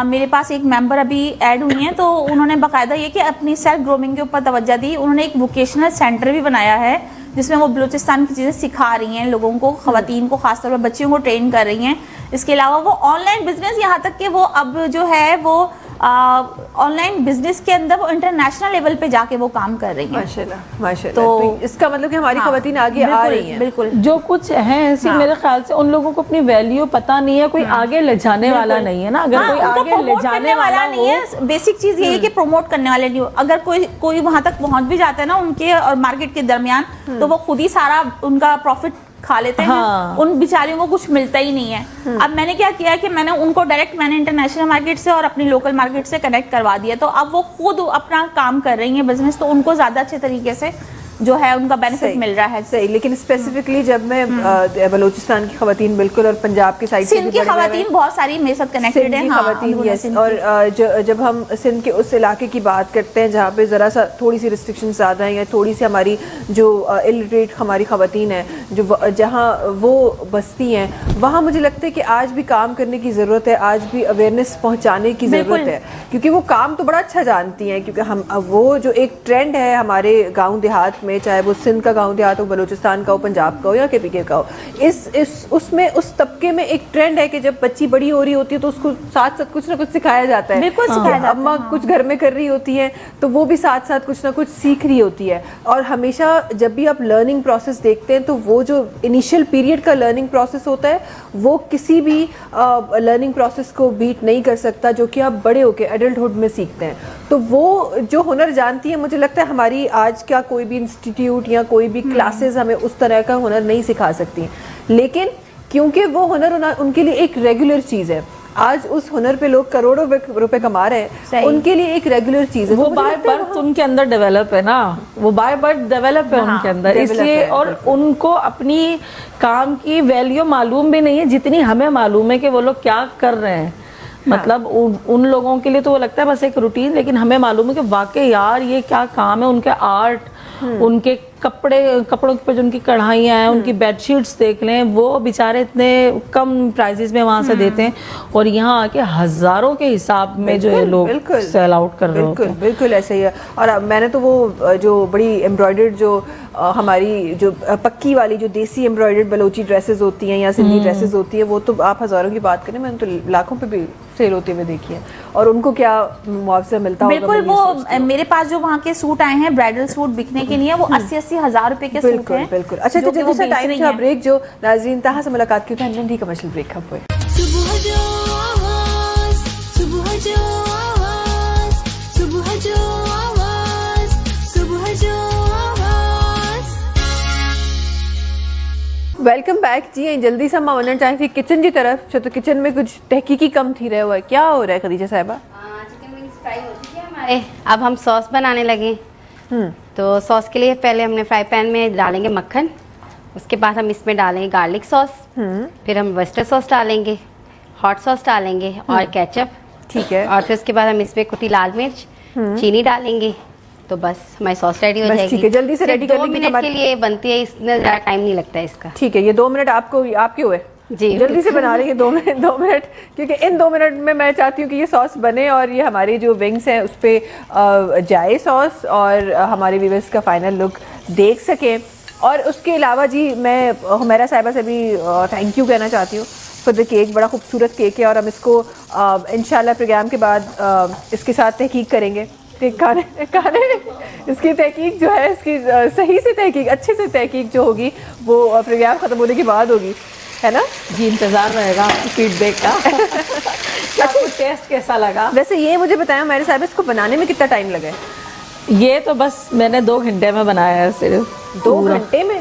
मेरे पास एक मेंबर अभी ऐड हुई हैं तो उन्होंने बाकायदा ये कि अपनी सेल्फ ग्रूमिंग के ऊपर तवज्जो दी, उन्होंने एक वोकेशनल सेंटर भी बनाया है जिसमें वो बलूचिस्तान की चीज़ें सिखा रही हैं लोगों को, खवातीन को, खासतौर पर बच्चियों को ट्रेन कर रही हैं। इसके अलावा वो ऑनलाइन बिजनेस, यहाँ तक कि वो अब जो है वो ऑनलाइन बिजनेस के अंदर वो इंटरनेशनल लेवल पे जाके वो काम कर रही हैं। माशाल्लाह माशाल्लाह। तो- तो इसका मतलब कि हमारी हाँ, खवातीन आगे आ बिल्कुल, रही हैं। बिल्कुल। जो कुछ है ऐसी हाँ। मेरे ख्याल से उन लोगों को अपनी वैल्यू पता नहीं है, कोई आगे ले जाने वाला नहीं है ना। अगर हाँ, कोई उनको आगे ले promote जाने करने वाला नहीं हो, है। बेसिक चीज ये है कि प्रमोट करने वाले नहीं हो। अगर कोई वहां तक पहुंच भी जाता है ना उनके और मार्केट के दरमियान, तो वो खुद ही सारा उनका प्रॉफिट खा लेते हैं। हाँ। उन बेचारियों को कुछ मिलता ही नहीं है। अब मैंने क्या किया कि मैंने उनको डायरेक्ट इंटरनेशनल मार्केट से और अपनी लोकल मार्केट से कनेक्ट करवा दिया, तो अब वो खुद अपना काम कर रही हैं बिजनेस, तो उनको ज्यादा अच्छे तरीके से जो है उनका बेनिफिट सही, मिल रहा है। सही। लेकिन स्पेसिफिकली जब मैं बलूचिस्तान की खवातीन बिल्कुल और पंजाब की साइड सिंध की खवातीन बहुत सारी मेरे साथ कनेक्टेड सिंध है। की हाँ, खवातीन, अंदरूनी यस। सिंध की। और जब हम सिंध के उस इलाके की बात करते हैं जहाँ पे ज़रा सा थोड़ी सी रिस्ट्रिक्शन ज़्यादा हैं या थोड़ी सी हमारी जो इलिटरेट हमारी खवातीन हैं जो जहाँ वो बसती हैं, वहाँ मुझे लगता है कि आज भी काम करने की ज़रूरत है, आज भी अवेयरनेस पहुँचाने की बिल्कुल। ज़रूरत है, क्योंकि वो काम तो बड़ा अच्छा जानती हैं। क्योंकि हम वो जो एक ट्रेंड है हमारे गाँव देहात में, चाहे वो सिंध का गाँव देहात हो, बलूचिस्तान का हो, पंजाब का हो या KPK का हो, उसमें उस तबके में एक ट्रेंड है कि जब बच्ची बड़ी हो रही होती है तो उसको साथ साथ कुछ ना कुछ सिखाया जाता है। बिल्कुल सिखाया जाता है, अम्मा हाँ। कुछ घर में कर रही होती है तो वो भी साथ साथ कुछ ना कुछ सीख रही होती है। और हमेशा जब भी आप लर्निंग प्रोसेस देखते हैं तो वो जो इनिशियल पीरियड का लर्निंग प्रोसेस होता है वो किसी भी लर्निंग प्रोसेस को बीट नहीं कर सकता जो कि आप बड़े होकर एडल्टहुड में सीखते हैं। तो वो जो हुनर जानती है, मुझे लगता है हमारी आज का कोई भी इंस्टीट्यूट या कोई भी क्लासेस हमें उस तरह का हुनर नहीं सिखा सकती, लेकिन क्योंकि वो हुनर उनके लिए एक रेगुलर चीज़ है। आज उस हुनर पे लोग करोड़ों रुपए कमा रहे हैं, सही। उनके लिए एक रेगुलर चीज़ है। वो तो मुझे बाय लगता है बर्थ उनके अंदर डेवलप है ना, वो बाय बर्थ डेवलप है हाँ, उनके अंदर, develop इसलिए है, और बिल्कुल। उनको अपनी काम की वैल्यू मालूम भी नहीं है जितनी हमें मालूम है कि वो लोग क्या कर रहे हैं। मतलब उन लोगों के लिए तो वो लगता है बस एक रूटीन, लेकिन हमें मालूम है कि वाकई यार ये क्या काम है, उनके आर्ट, उनके कपड़ों के ऊपर जो उनकी कढ़ाइयाँ हैं, उनकी बेडशीट्स देख लें, वो बेचारे इतने कम प्राइसेस में वहाँ से देते हैं और यहाँ आके हजारों के हिसाब में जो ये लोग बिल्कुल। सेल आउट कर रहे होते बिल्कुल हैं। बिल्कुल ऐसे ही है। और मैंने तो वो जो बड़ी एम्ब्रॉयडर्ड जो हमारी जो पक्की वाली जो देसी एम्ब्रॉयडर्ड बलोची ड्रेसेस होती हैं या सिंधी ड्रेसेस होती है, वो तो आप हजारों की बात करें, मैंने तो लाखों पे भी सेल होते हुए देखी है। और उनको क्या मुआवजा मिलता होगा, बिल्कुल। मैं ये सोचती वो हूँ। मेरे पास जो वहाँ के सूट आए हैं ब्राइडल सूट बिकने के लिए, वो 80-80 हजार रुपए के सूट बिल्कुल हैं। बिल्कुल। अच्छा जो तो कि वो जल्दी से बेच टाइम रही था हैं। ब्रेक जो नाज़रीन तहाँ से मुलाकात की था, नंढी कमर्शियल ब्रेक खप हुए। सुबह जो आवाज, सुबह जो आवाज, सुबह जो आवाज, सुबह जो आवाज। वेलकम बैक जी। ऐं जल्दी से मां वञणु चाहिए थी किचन जी तरफ, छो तो किचन में कुछ तहकीकी कम थी रहियो आहे। क्या हो रहा है खदीजा साहिबा? चिकन विंग्स फ्राई हो चुके हैं हमारे। अब हम सॉस बनाने लगे। तो सॉस के लिए पहले हमने फ्राई पैन में डालेंगे मक्खन, उसके बाद हम इसमें डालेंगे गार्लिक सॉस, फिर हम वेस्टर सॉस डालेंगे, हॉट सॉस डालेंगे और केचप। ठीक है। और फिर उसके बाद हम इसमें कुटी लाल मिर्च, चीनी डालेंगे, तो बस हमारी सॉस रेडी हो बस जाएगी। ठीक है, जल्दी से सिर्फ ready कर 2 लेंगे मिनट हमारे- के लिए बनती है, इसमें ज़्यादा टाइम नहीं लगता है इसका। ठीक है, ये 2 मिनट आपके हुए जी। जल्दी से बना रही है 2 मिनट, क्योंकि इन 2 मिनट में मैं चाहती हूँ कि ये सॉस बने और ये हमारी जो विंग्स हैं उस पर जाए सॉस और हमारे व्यूअर्स का फाइनल लुक देख सकें। और उसके अलावा जी मैं हुमैरा साहिबा से भी थैंक यू कहना चाहती हूँ फॉर द केक। बड़ा खूबसूरत केक है और हम इसको इंशाल्लाह प्रोग्राम के बाद इसके साथ तहकीक करेंगे कि खाने इसकी तहकीक जो है, इसकी सही से तहकीक, अच्छे से तहकीक जो होगी वो प्रोग्राम ख़त्म होने के बाद होगी, है ना जी। इंतजार रहेगा आपकी फीडबैक का। आपको टेस्ट कैसा लगा? वैसे ये मुझे बताया मेरे साहब, इसको बनाने में कितना टाइम लगा है? ये तो बस मैंने 2 घंटे में बनाया है सिर्फ। 2 घंटे में?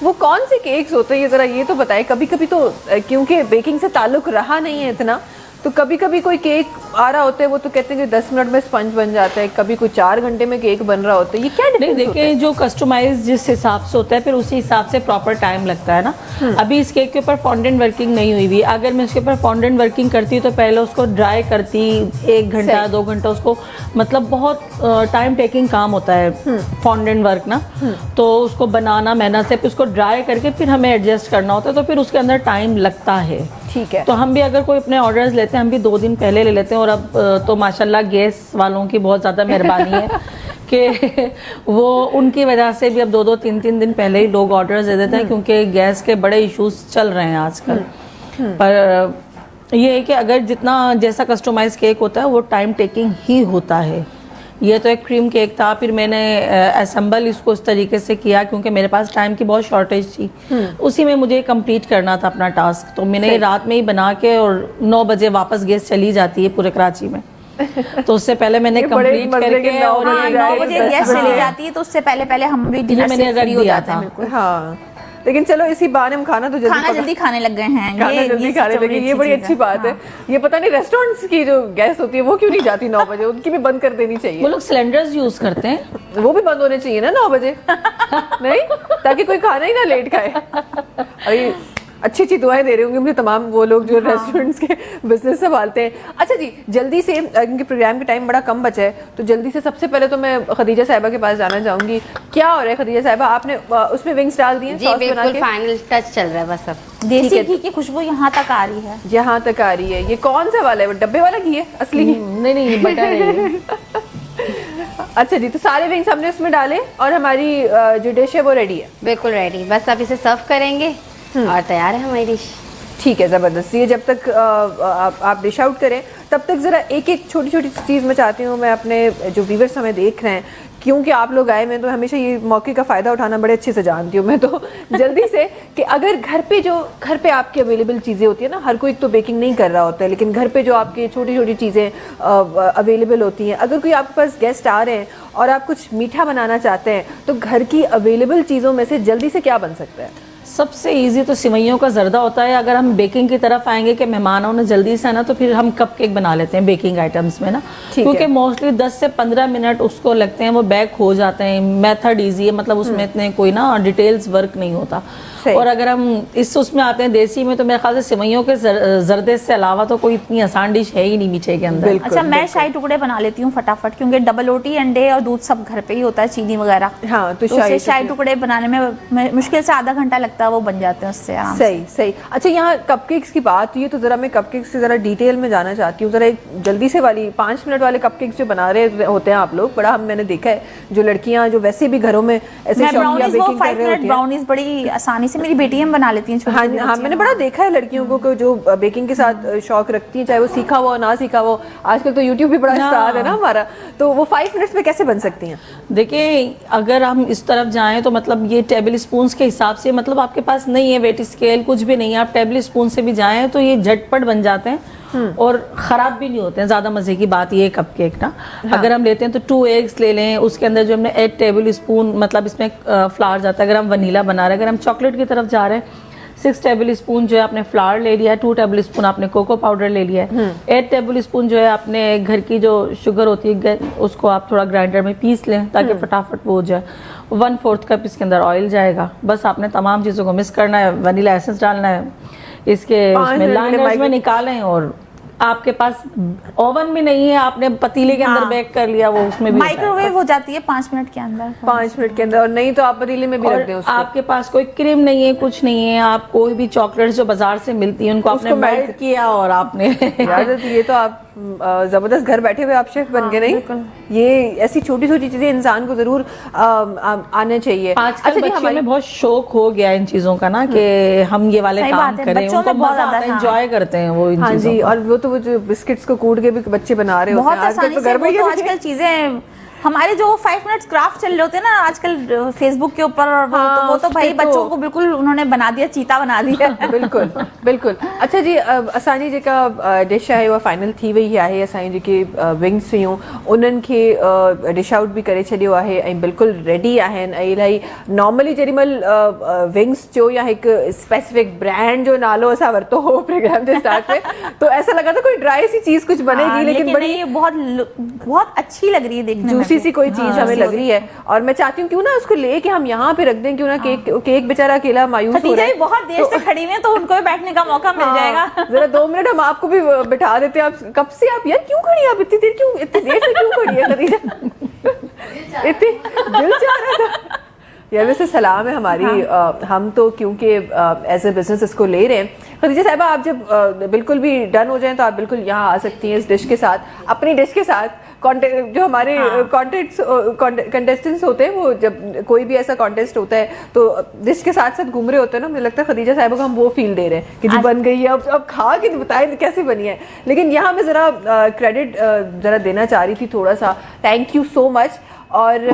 वो कौन से केक्स होते हैं ये जरा ये तो बताएं। कभी कभी तो क्योंकि बेकिंग से ताल्लुक रहा नहीं है इतना, तो कभी कभी कोई केक आ रहा होता है वो तो कहते हैं कि 10 मिनट में स्पंज बन जाता है, कभी कोई 4 घंटे में केक बन रहा होता है। ये क्या नहीं डिफरेंस होता है? देखिए, जो कस्टमाइज जिस हिसाब से होता है फिर उसी हिसाब से प्रॉपर टाइम लगता है ना। अभी इस केक के ऊपर फॉन्डेंट वर्किंग नहीं हुई हुई। अगर मैं इसके ऊपर फॉन्डेंट वर्किंग करती तो पहले उसको ड्राई करती 1 घंटा 2 घंटा, उसको मतलब बहुत टाइम टेकिंग काम होता है फॉन्डेंट वर्क ना। तो उसको बनाना मेहनत से, फिर उसको ड्राई करके फिर हमें एडजस्ट करना होता है, तो फिर उसके अंदर टाइम लगता है। ठीक है। तो हम भी अगर कोई अपने ऑर्डर्स लेते हैं, हम भी 2 दिन पहले ले लेते हैं। और अब तो माशाल्लाह गैस वालों की बहुत ज़्यादा मेहरबानी है कि वो उनकी वजह से भी अब 2-2 3-3 दिन पहले ही लोग ऑर्डर्स दे देते हैं, क्योंकि गैस के बड़े इश्यूज चल रहे हैं आजकल। पर ये है कि अगर जितना जैसा कस्टमाइज केक होता है वो टाइम टेकिंग ही होता है। ये तो एक क्रीम केक था, फिर मैंने असेंबल इसको इस तरीके से किया क्योंकि मेरे पास टाइम की बहुत शॉर्टेज थी। उसी में मुझे कंप्लीट करना था अपना टास्क, तो मैंने रात में ही बना के, और 9 बजे वापस गैस चली जाती है पूरे कराची में। तो उससे पहले मैंने ये बड़े कंप्लीट मजे के करके, 9 और बजे ये 9 बजे 10 गैस बजे। चली जाती है, तो उससे पहले हम भी डिनर मैंने से रख फ्री हो दिया जाते हैं। था। बिल्कुल, हाँ, लेकिन चलो इसी बहाने हम खाना तो खाना जल्दी जल्दी खाने लग गए हैं। खाना जल्दी खाने सबसे लगे, ये बड़ी चीज़ अच्छी बात है। हाँ। ये पता नहीं रेस्टोरेंट्स की जो गैस होती है वो क्यों नहीं जाती 9 बजे, उनकी भी बंद कर देनी वो चाहिए। लोग सिलेंडर्स यूज करते हैं। वो भी बंद होने चाहिए ना 9 बजे नहीं, ताकि कोई खाना ही ना लेट खाए। अरे अच्छी अच्छी दुआएं दे रहे होंगे मुझे तमाम वो लोग जो रेस्टोरेंट्स के बिजनेस संभालते हैं। अच्छा जी, जल्दी से क्योंकि प्रोग्राम का टाइम बड़ा कम बचा है, तो जल्दी से सबसे पहले तो मैं खदीजा साहिबा के पास जाना चाहूंगी। क्या हो रहा है खदीजा साहिबा, आपने उसमें विंग्स डाल दिए, जी सॉस बना बिल्कुल, के? फाइनल टच चल रहा है बस अब। देसी घी की खुशबू यहाँ तक आ रही है। यहाँ तक आ रही है। ये कौन सा वाला है, वो डब्बे वाला घी है असली घी? नहीं बटर है। अच्छा जी, तो सारे विंग्स हमने उसमें डाले और हमारी जो डिश है वो रेडी है। बिल्कुल रेडी, बस अब इसे सर्व करेंगे और तैयार है हमारी डिश। ठीक है, ज़बरदस्त। ये जब तक आप डिश आउट करें तब तक ज़रा एक एक छोटी छोटी चीज़ मैं चाहती हूँ, मैं अपने जो व्यूअर्स हमें देख रहे हैं, क्योंकि आप लोग आए, मैं तो हमेशा ये मौके का फ़ायदा उठाना बड़े अच्छे से जानती हूँ मैं तो जल्दी से कि अगर घर पे आपकी अवेलेबल चीज़ें होती है ना, हर कोई तो बेकिंग नहीं कर रहा होता है, लेकिन घर पे जो आपकी छोटी छोटी चीज़ें अवेलेबल होती हैं, अगर कोई आपके पास गेस्ट आ रहे हैं और आप कुछ मीठा बनाना चाहते हैं, तो घर की अवेलेबल चीज़ों में से जल्दी से क्या बन सकता है? सबसे इजी तो सिवैयों का जर्दा होता है। अगर हम बेकिंग की तरफ आएंगे कि मेहमानों ने जल्दी से आना, तो फिर हम कपकेक बना लेते हैं बेकिंग आइटम्स में ना, ठीक क्योंकि है। मोस्टली 10 से 15 मिनट उसको लगते हैं, वो बेक हो जाते हैं। मेथड इजी है, मतलब उसमें इतने कोई ना डिटेल्स वर्क नहीं होता। सही। और अगर हम उसमें आते हैं देसी में, तो मेरे ख्याल से सिवैयों के जर्दे से अलावा तो कोई इतनी आसान डिश है ही नहीं मीठे के अंदर। बिल्कुल। अच्छा, मैं शाही टुकड़े बना लेती हूँ फटाफट, क्योंकि डबल रोटी, अंडे और दूध सब घर पे ही होता है, चीनी वगैरह। हाँ, तो उससे शाही शाही टुकड़े बनाने में मुश्किल से आधा घंटा लगता है, वो बन जाते हैं उससे आराम से। सही सही। अच्छा, यहाँ कपकेक्स की बात हुई है तो जरा मैं कपकेक्स से जरा डिटेल में जाना चाहती हूँ। जरा एक जल्दी से वाली 5 मिनट वाले कपकेक्स जो बना रहे होते हैं आप लोग, बड़ा मैंने देखा है जो लड़कियां जो वैसे भी घरों में ऐसे मैं शौकिया ब्राउनीज, वो बेकिंग कर 5 रहे मिनट होते हैं। ब्राउनीज बड़ी आसानी से मेरी बेटियां बना लेती हैं, छोटी हाँ छोटी हाँ, बच्चियां। मैंने बड़ा देखा है लड़कियों को जो बेकिंग के साथ शौक रखती हैं, चाहे वो सीखा हो ना सीखा हो। आजकल तो यूट्यूब भी बड़ा स्टार है ना हमारा, तो वो 5 मिनट्स में कैसे बन सकती हैं? देखिए, अगर हम इस तरफ जाएं तो मतलब ये टेबल स्पून के हिसाब से, मतलब आपके पास नहीं है वेट स्केल, कुछ भी नहीं है, आप टेबल स्पून से भी जाएं तो ये झटपट बन जाते हैं और ख़राब भी नहीं होते हैं। ज़्यादा मज़े की बात ये कपकेक ना, अगर हम लेते हैं तो 2 एग्स ले लें, उसके अंदर जो हमने 8 टेबल स्पून, मतलब इसमें फ्लावर जाता है। अगर हम वनीला बना रहे हैं, अगर हम चॉकलेट की तरफ जा रहे हैं, 6 टेबल स्पून जो है आपने फ्लावर ले लिया है, 2 टेबल स्पून आपने कोको पाउडर ले लिया है, 8 टेबल स्पून जो है आपने घर की जो शुगर होती है उसको आप थोड़ा ग्राइंडर में पीस लें ताकि फटाफट वो हो जाए। 1/4 कप इसके अंदर ऑयल जाएगा। बस आपने तमाम चीज़ों को मिक्स करना है, वनीला एसेंस डालना है, इसके उसमें लाइनर्स में निकालें। और आपके पास ओवन भी नहीं है, आपने पतीले के अंदर बेक कर लिया, वो उसमें भी माइक्रोवेव हो जाती है 5 मिनट के अंदर। 5 मिनट के अंदर, और नहीं तो आप पतीले में भी रख दें और उसको। आपके पास कोई क्रीम नहीं है, कुछ नहीं है, आप कोई भी चॉकलेट्स जो बाजार से मिलती है उनको आपने उसको मेल्ट melt किया और आपने यार तो ये तो आप जबरदस्त घर बैठे हुए आप शेफ बन गए। नहीं, ये ऐसी छोटी छोटी चीजें इंसान को जरूर आने चाहिए। आजकल जी, बच्चों हमारी में बहुत शौक हो गया इन चीजों का ना, कि हम ये वाले सही काम बात है, करें, बच्चों उनको में बहुत मजा आता है, ज्यादा, एंजॉय करते हैं वो इन हाँ चीजों जी, को। और वो तो वो जो बिस्किट्स को कूट के भी बच्चे बना रहे होते बहुत हैं आजकल आसानी तो से। घर में वो ही तो है। आजकल चीजें हमारे जो 5 मिनट्स क्राफ्ट चल रहे होते हैं ना आजकल फेसबुक के ऊपर, और हाँ, वो तो उस भाई पे तो- बच्चों को बिल्कुल उन्होंने बना दिया, चीता बना दिया। बिल्कुल बिल्कुल। अच्छा जी, असांजी जेका डिश आहे उहा फाइनल थी वई आहे। असांजी जेके विंग्स हुयूं उन्हनि खे डिश आउट बि करे छॾियो आहे ऐं बिल्कुलु रेडी आहिनि। ऐं इलाही नॉर्मली जेॾीमहिल विंग्स जो या हिकु स्पेसिफिक ब्रांड जो नालो असां वरितो हो प्रोग्राम जे स्टार्ट में, तो ऐसा लगा था कोई ड्राई सी चीज कुछ बनेगी, हाँ, लेकिन बड़ी नहीं, बहुत अच्छी लग रही है देखने में। जूसी सी कोई चीज हमें लग रही है। और मैं चाहती हूँ क्यों ना उसको लेके हम यहाँ पे रख दें, क्यों ना केक बेचारा अकेला मायूस हो खदीजा रहा भी है। बहुत देर से खड़ी हुई है, तो उनको भी बैठने का मौका मिल जाएगा। जरा 2 मिनट हम आपको भी बिठा देते हैं। आप कब से आप यार क्यों खड़ी हैं? आप इतनी देर से क्यों खड़ी है खदीजा? इतनी दिल चाह रहा था यार। वैसे सलाम है हमारी, हम तो क्योंकि एज ए बिजनेस इसको ले रहे हैं। खदीजा साहिबा, आप जब बिल्कुल भी डन हो जाएं तो आप बिल्कुल यहाँ आ सकती हैं इस डिश के साथ, अपनी डिश के साथ। जो हमारे कंटेस्टेंट्स होते हैं, वो जब कोई भी ऐसा कॉन्टेस्ट होता है तो डिश के साथ साथ घूम रहे होते हैं ना, मुझे लगता है खदीजा साहिबा को हम वो फील दे रहे हैं कि जो बन गई है, अब खा के बताएं कैसे बनी है। लेकिन यहाँ मैं जरा क्रेडिट जरा देना चाह रही थी थोड़ा सा। Thank you so much. और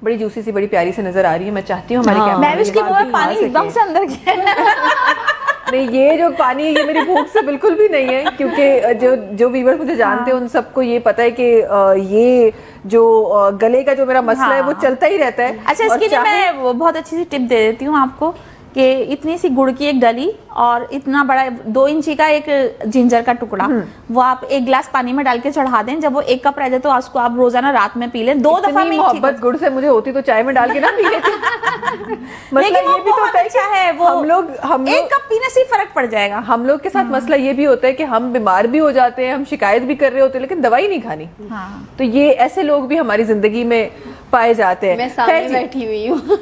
बड़ी जूसी सी, बड़ी प्यारी से नजर आ रही है। मैं चाहती हूँ हमारे कैमरे महविश के मुंह में पानी एकदम से अंदर गया। नहीं, ये जो पानी है ये मेरी भूख से बिल्कुल भी नहीं है, क्योंकि जो व्यूअर्स मुझे जानते हैं उन सबको ये पता है कि ये जो गले का जो मेरा मसला है वो चलता ही रहता है। अच्छा, और इसके लिए मैं बहुत अच्छी सी टिप दे देती हूँ आपको कि इतनी सी गुड़ की एक डली और इतना बड़ा 2 इंची का एक जिंजर का टुकड़ा, वो आप 1 गिलास पानी में डाल के चढ़ा दें। जब वो 1 कप रह जाए तो उसको आप रोजाना रात में पी लें 2 दफा में। मोहब्बत गुड़ से मुझे होती तो चाय में डाल के ना पी लेती। लेकिन वो भी तो अच्छा है, वो हम लोग 1 कप पीने से फर्क पड़ जाएगा। हम लोग के साथ मसला ये भी होता है कि हम बीमार भी हो जाते हैं, हम शिकायत भी कर रहे होते हैं, लेकिन दवाई नहीं खानी। तो ये ऐसे लोग भी हमारी जिंदगी में पाए जाते हैं। मैं सामने बैठी हुई हूँ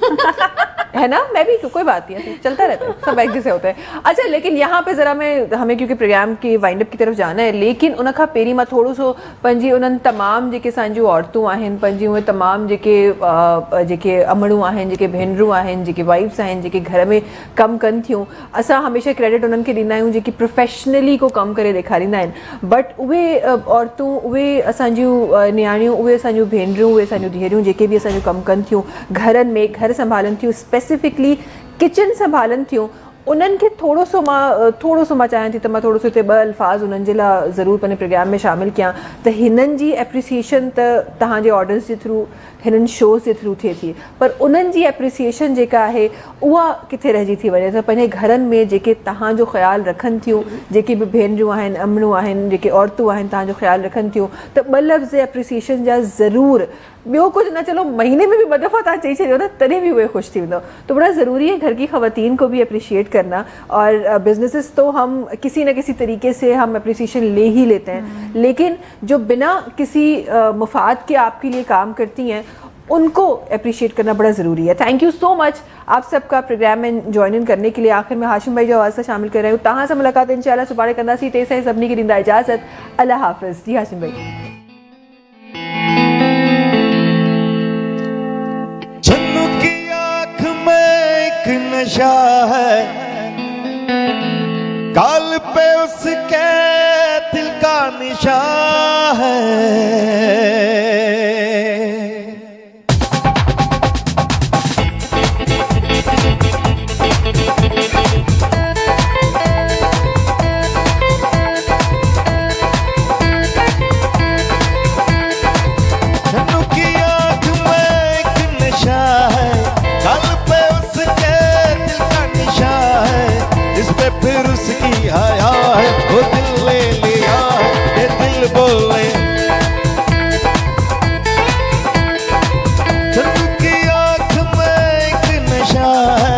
है ना, मैं भी, कोई बात नहीं है, चलता रहता है, सब एक जैसे होता है। अच्छा, लेकिन यहाँ पे जरा हमें क्योंकि प्रोग्राम की वाइंड अप की तरफ जाना है, लेकिन उनखां पहिरीं मां थोड़ो सो पंहिंजी उन्हनि तमाम जेके असांजियूं औरतूं आहिनि, पंहिंजी उहे तमाम जेके अमड़ूं आहिनि, जेके भेनरूं आहिनि, जेके वाइफ्स आहिनि, जेके घर में कमु कनि थियूं, असां हमेशह क्रेडिट उन्हनि खे ॾींदा आहियूं जेकी प्रोफेशनली को कमु करे ॾेखारींदा आहिनि। बट उहे औरतूं, उहे असांजियूं नियाणियूं, उहे असांजियूं भेनरूं, उहे असांजियूं धीअरूं जेके बि असांजो कमु कनि थियूं, घरनि में घर संभालनि थियूं, स्पेसिफिकली किचन संभालनि थियूं, उन्हनि खे थोड़ो सो मां चाहियां थी त मां थोड़ो सो हिते 2 अल्फाज़ उन्हनि जे लाइ ज़रूरु पंहिंजे प्रोग्राम में शामिल कयां त हिननि जी एप्रिसिएशन त तव्हांजे ऑडियंस जे थ्रू हिननि शोज़ जे थ्रू थिए थी, पर उन्हनि जी एप्रिसिएशन जेका आहे उहा किथे रहिजी थी वञे। त पंहिंजे घरनि में जेके तव्हांजो ख़्यालु रखनि थियूं, जेके बि भेनरूं आहिनि, अमड़ूं आहिनि, जेके औरतूं आहिनि तव्हांजो ख़्यालु रखनि थियूं, त 2 लफ़्ज़ एप्रिसिएशन जा ज़रूरु, ॿियो कुछ न, चलो महीने में भी 2 दफ़ा तव्हां चई छॾियो न, तॾहिं भी उहे ख़ुशि थी वेंदो। तो बड़ा ज़रूरी है घर की ख़वातीन को भी अप्रिशिएट करना, और बिजनेसेस तो हम किसी न किसी तरीके से हम अप्रिसिएशन ले ही लेते हैं, लेकिन जो बिना किसी मुफाद के आपके लिए काम करती हैं उनको अप्रिशिएट करना बड़ा ज़रूरी है। थैंक यू सो मच आप सबका प्रोग्राम में ज्वाइन इन करने के लिए। आखिर में हाशिम भाई जो आवाज़ से शामिल कर रहे हो, तहां से मुलाकात इंशाल्लाह सुबाह कंदासीं। टे से सभिनी खे ॾींदा इजाज़त, अल्लाह हाफ़िज़। जी हाशिम भाई। चन्नू की आंख में एक नशा है, गाल पे उसके दिल का निशान है। चन्नू की आंख में एक नशा है, गाल पे उसके दिल का निशान है। इस पे फिर उसकी आया है, वो दिल ले लिया है, ये दिल बोले। चन्नू की आंख में एक नशा है।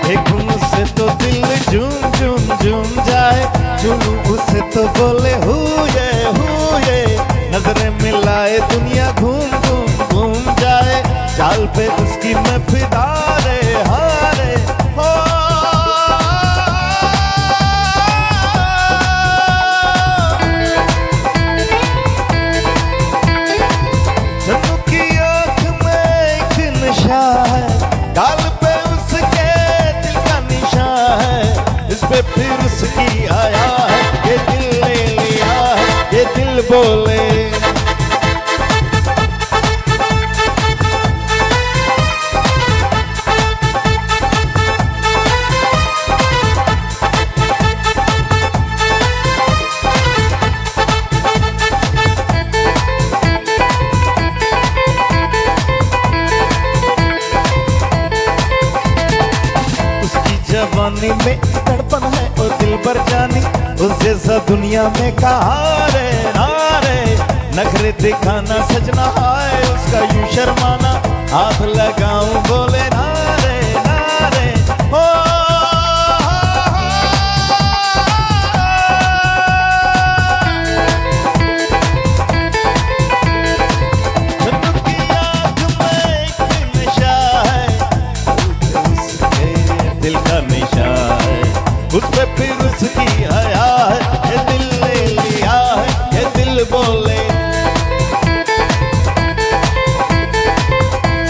एक मुझसे तो दिल झूम झूम झूम जाए, झूम उसे तो बोले हुए, नजरें मिलाए दुनिया घूम घूम घूम जाए, चाल पे उसकी मैं फिदा रे हारे हो। चन्नू की आंख में एक नशा है, गाल पे उसके दिल का निशान है। इस पे फिर उसकी आया है, ये दिल ले लिया है, ये दिल बोले। उसकी जवानी में तड़पन है और दिल भर जानी, उस जैसा दुनिया में कहा रे नारे। नखरे दिखाना सजना है उसका यूं शर्माना, हाथ लगाऊं बोले नारे नारे हो। चन्नू की आंख में एक नशा है, उसके दिल का निशान है। उस पे फिर उसकी आया है, ये दिल ले लिया है, ये दिल बोले।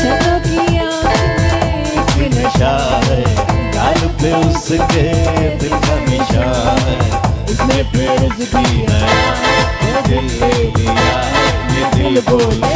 चन्नू की आंख में एक नशा है, गाल पे उसके दिल का निशान है। उसने फिर उसकी आया, ये दिल ले लिया है, ये दिल बोले।